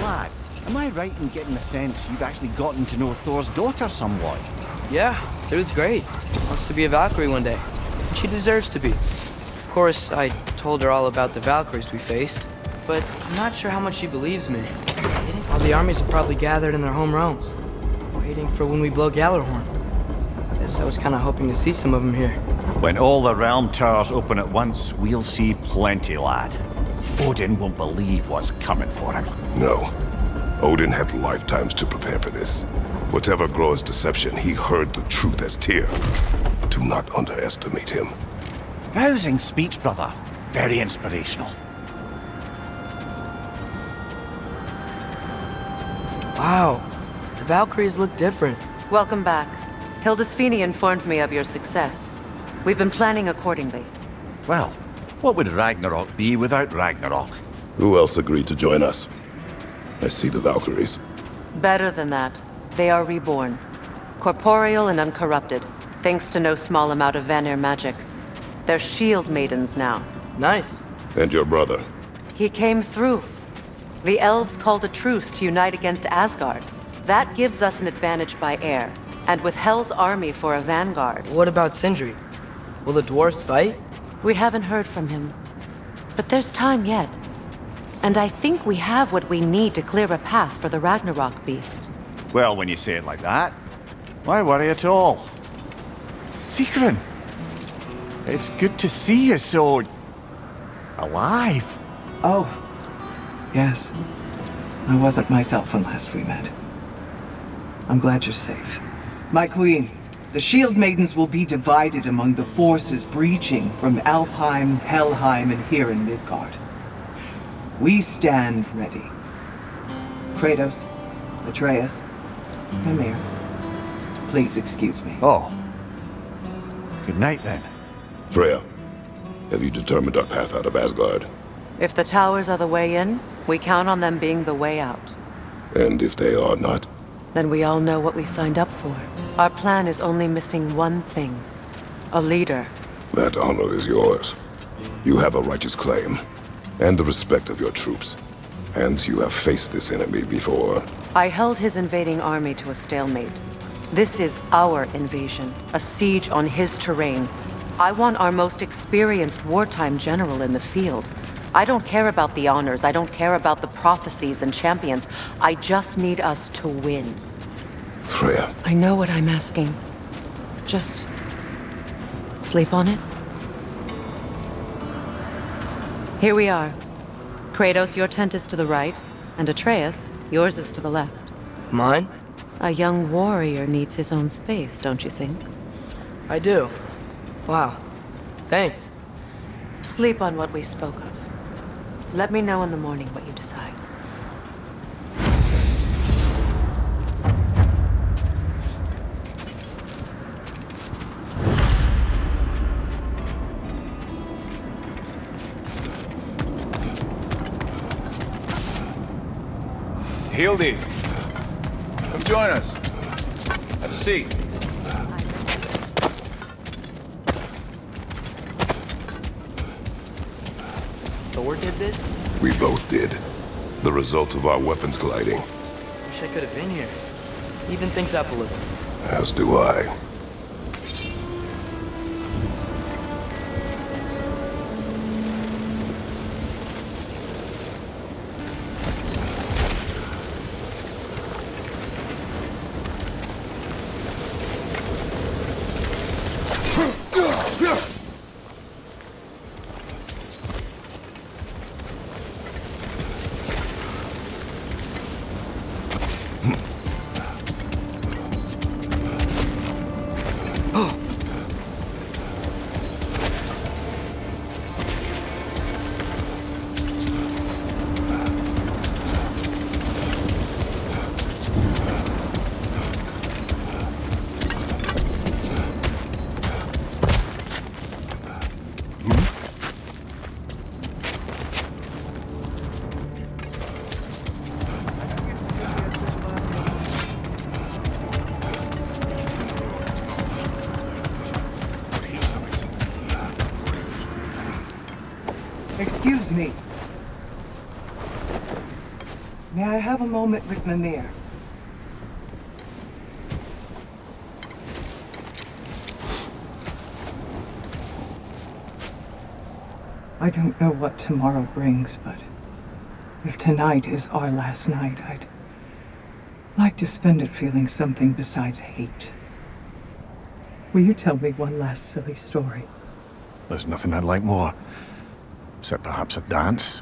Lad, am I right in getting the sense you've actually gotten to know Thor's daughter somewhat? Yeah, dude's great. Wants to be a Valkyrie one day. And she deserves to be. Of course, I told her all about the Valkyries we faced, but I'm not sure how much she believes me. All the armies are probably gathered in their home realms, waiting for when we blow Gallarhorn. Guess I was kind of hoping to see some of them here. When all the realm towers open at once, we'll see plenty, lad. Odin won't believe what's coming for him. No. Odin had lifetimes to prepare for this. Whatever Groa's deception, he heard the truth as Tyr. Do not underestimate him. Rousing speech, brother. Very inspirational. Wow, the Valkyries look different. Welcome back. Hildisfini informed me of your success. We've been planning accordingly. Well, what would Ragnarok be without Ragnarok? Who else agreed to join us? I see the Valkyries. Better than that. They are reborn. Corporeal and uncorrupted, thanks to no small amount of Vanir magic. They're shield maidens now. Nice. And your brother? He came through. The elves called a truce to unite against Asgard. That gives us an advantage by air, and with Hell's army for a vanguard. What about Sindri? Will the dwarves fight? We haven't heard from him. But there's time yet. And I think we have what we need to clear a path for the Ragnarok beast. Well, when you say it like that, why worry at all? Sigrun! It's good to see you so... alive. Oh, yes. I wasn't myself when last we met. I'm glad you're safe. My queen, the Shield Maidens will be divided among the forces breaching from Alfheim, Helheim, and here in Midgard. We stand ready. Kratos, Atreus, Mimir, please excuse me. Oh. Good night, then. Freya, have you determined our path out of Asgard? If the towers are the way in, we count on them being the way out. And if they are not? Then we all know what we signed up for. Our plan is only missing one thing. A leader. That honor is yours. You have a righteous claim, and the respect of your troops. And you have faced this enemy before. I held his invading army to a stalemate. This is our invasion, a siege on his terrain. I want our most experienced wartime general in the field. I don't care about the honors, I don't care about the prophecies and champions. I just need us to win. Freya. I know what I'm asking. Just... sleep on it? Here we are. Kratos, your tent is to the right, and Atreus, yours is to the left. Mine? A young warrior needs his own space, don't you think? I do. Wow. Thanks. Sleep on what we spoke of. Let me know in the morning what you decide. Hildy, come join us. Have a seat. Thor did this? We both did. The result of our weapons colliding. Wish I could have been here. Even things up a little. As do I. Excuse me. May I have a moment with Mimir? I don't know what tomorrow brings, but if tonight is our last night, I'd like to spend it feeling something besides hate. Will you tell me one last silly story? There's nothing I'd like more. Except perhaps a dance.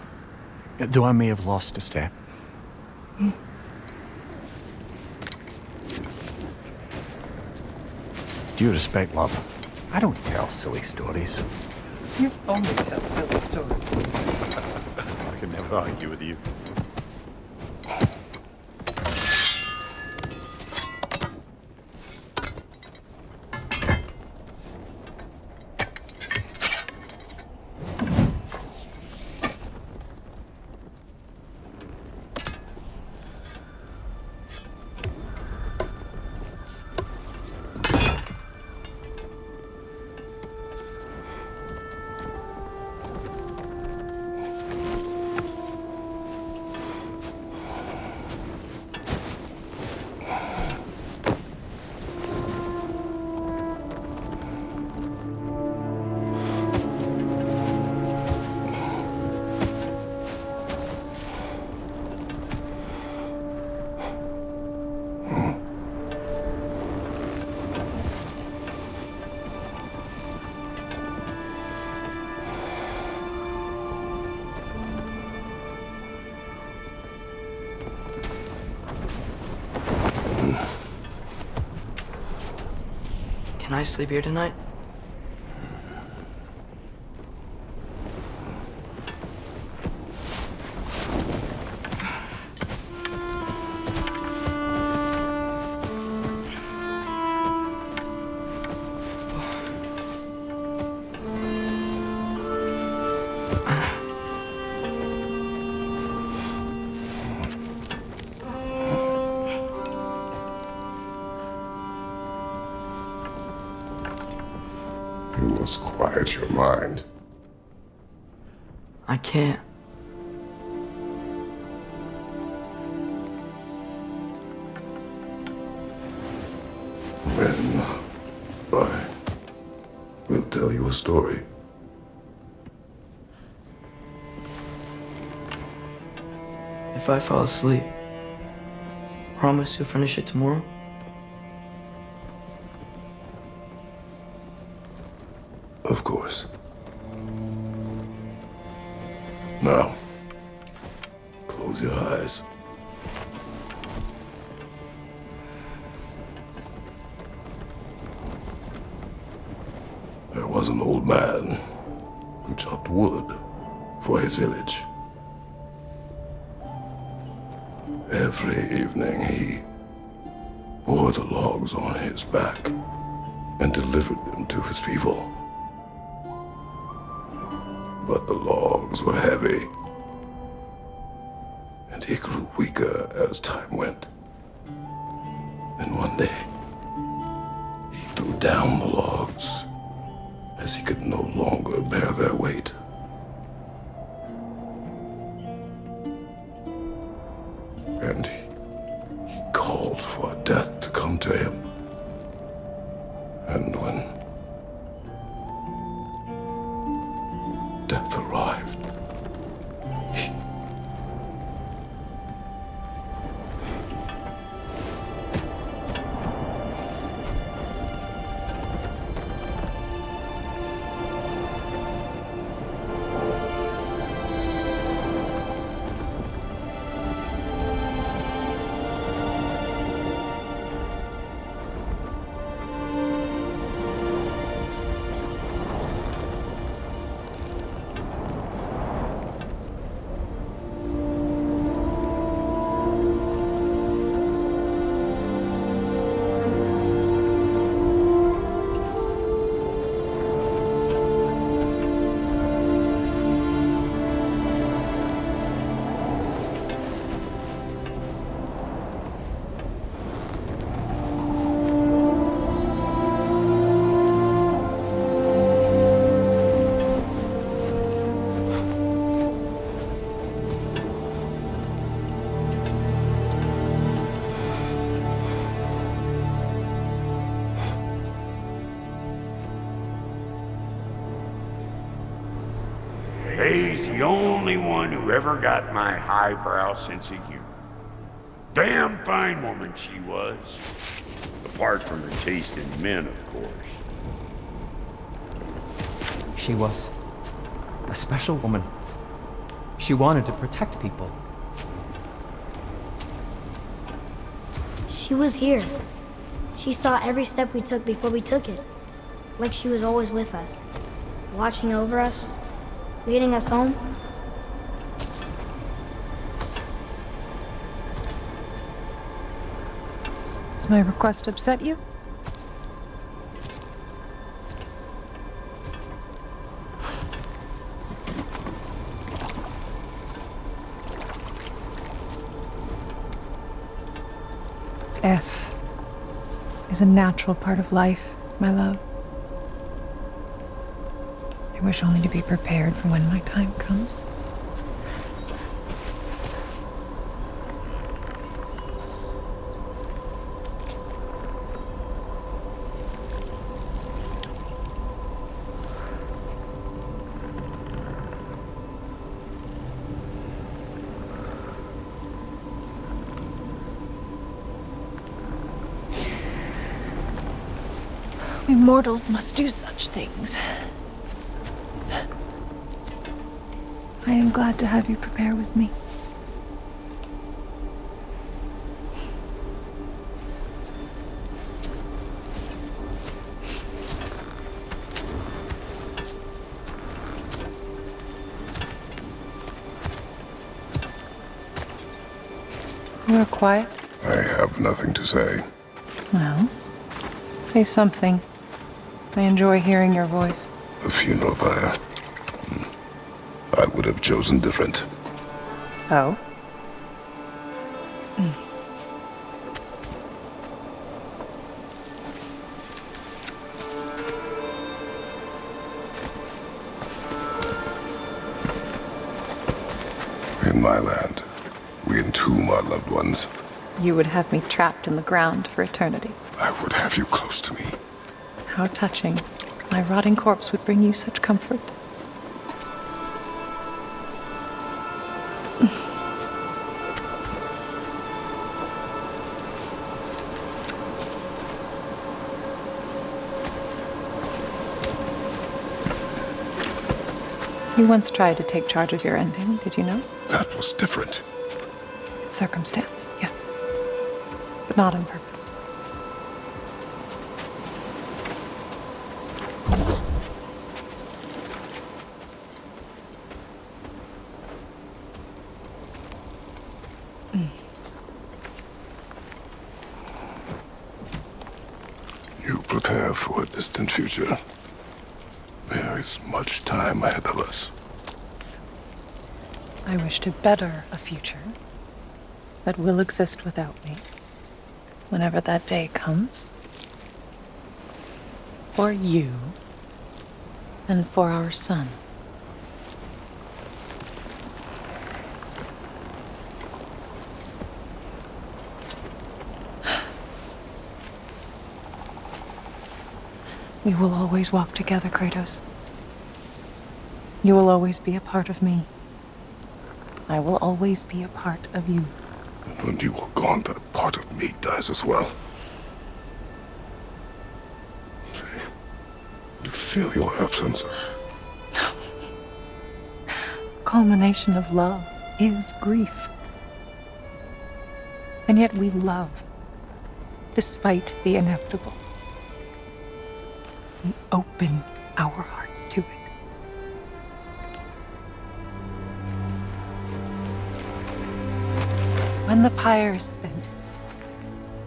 Though I may have lost a step. due respect, love, I don't tell silly stories. You only tell silly stories. I can never argue with you. Can I sleep here tonight? You must quiet your mind. I can't. Then I will tell you a story. If I fall asleep, promise you'll finish it tomorrow? Of course. Now, close your eyes. There was an old man who chopped wood for his village. Every evening he bore the logs on his back and delivered them to his people. But the logs were heavy, and he grew weaker as time went. And one day, he threw down the logs as he could no longer bear their weight. And he called for death to come to him. And when death arrived, He's the only one who ever got my highbrow sense of humor. Damn fine woman she was. Apart from her taste in men, of course. She was a special woman. She wanted to protect people. She was here. She saw every step we took before we took it. Like she was always with us. Watching over us. Leading us home. Does my request upset you? Death is a natural part of life, my love. I wish only to be prepared for when my time comes. We mortals must do such things. I am glad to have you prepare with me. You are quiet. I have nothing to say. Well, say something. I enjoy hearing your voice. A funeral pyre. I would have chosen different. Oh? In my land, we entomb our loved ones. You would have me trapped in the ground for eternity. I would have you close to me. How touching. My rotting corpse would bring you such comfort. You once tried to take charge of your ending, did you know? That was different. Circumstance, yes. But not on purpose. You prepare for a distant future. There is much time ahead of us. I wish to better a future that will exist without me, whenever that day comes. For you, and for our son. We will always walk together, Kratos. You will always be a part of me. I will always be a part of you. And when you are gone, that part of me dies as well. I feel your absence. Culmination of love is grief. And yet we love, despite the inevitable. We open our hearts to it. When the pyre is spent,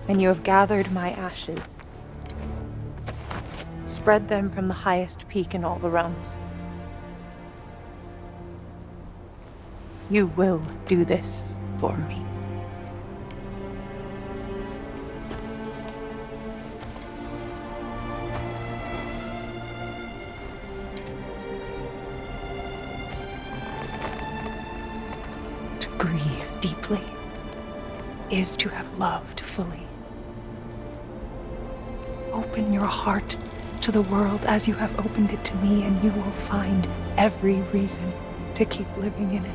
and you have gathered my ashes, spread them from the highest peak in all the realms. You will do this for me. To grieve deeply is to have loved fully. Open your heart to the world as you have opened it to me, and you will find every reason to keep living in it.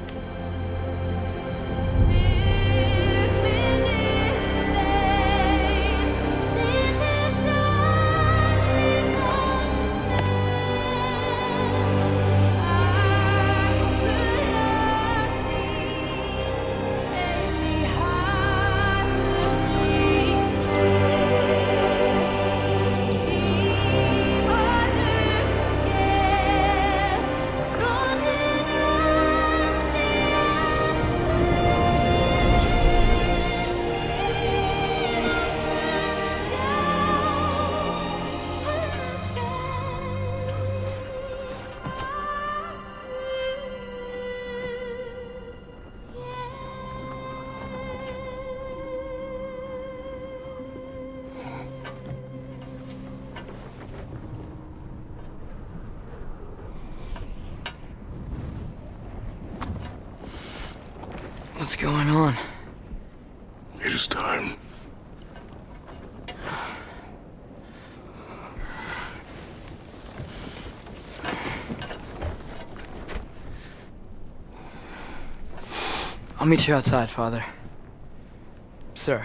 What's going on? It is time. I'll meet you outside, Father. Sir.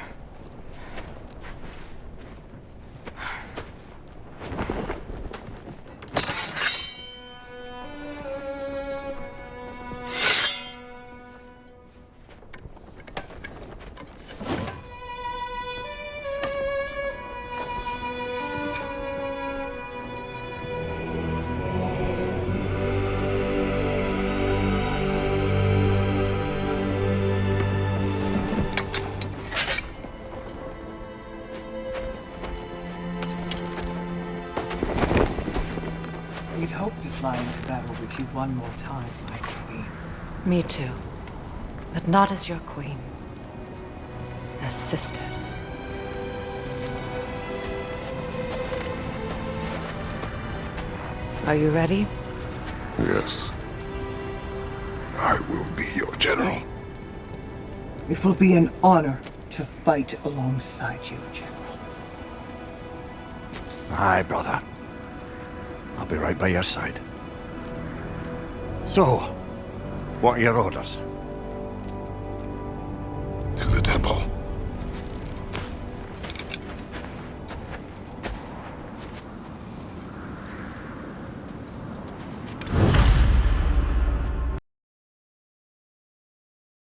We'd hoped to fly into battle with you one more time, my queen. Me too. But not as your queen. As sisters. Are you ready? Yes. I will be your general. It will be an honor to fight alongside you, General. Aye, brother. I'll be right by your side. So, what are your orders?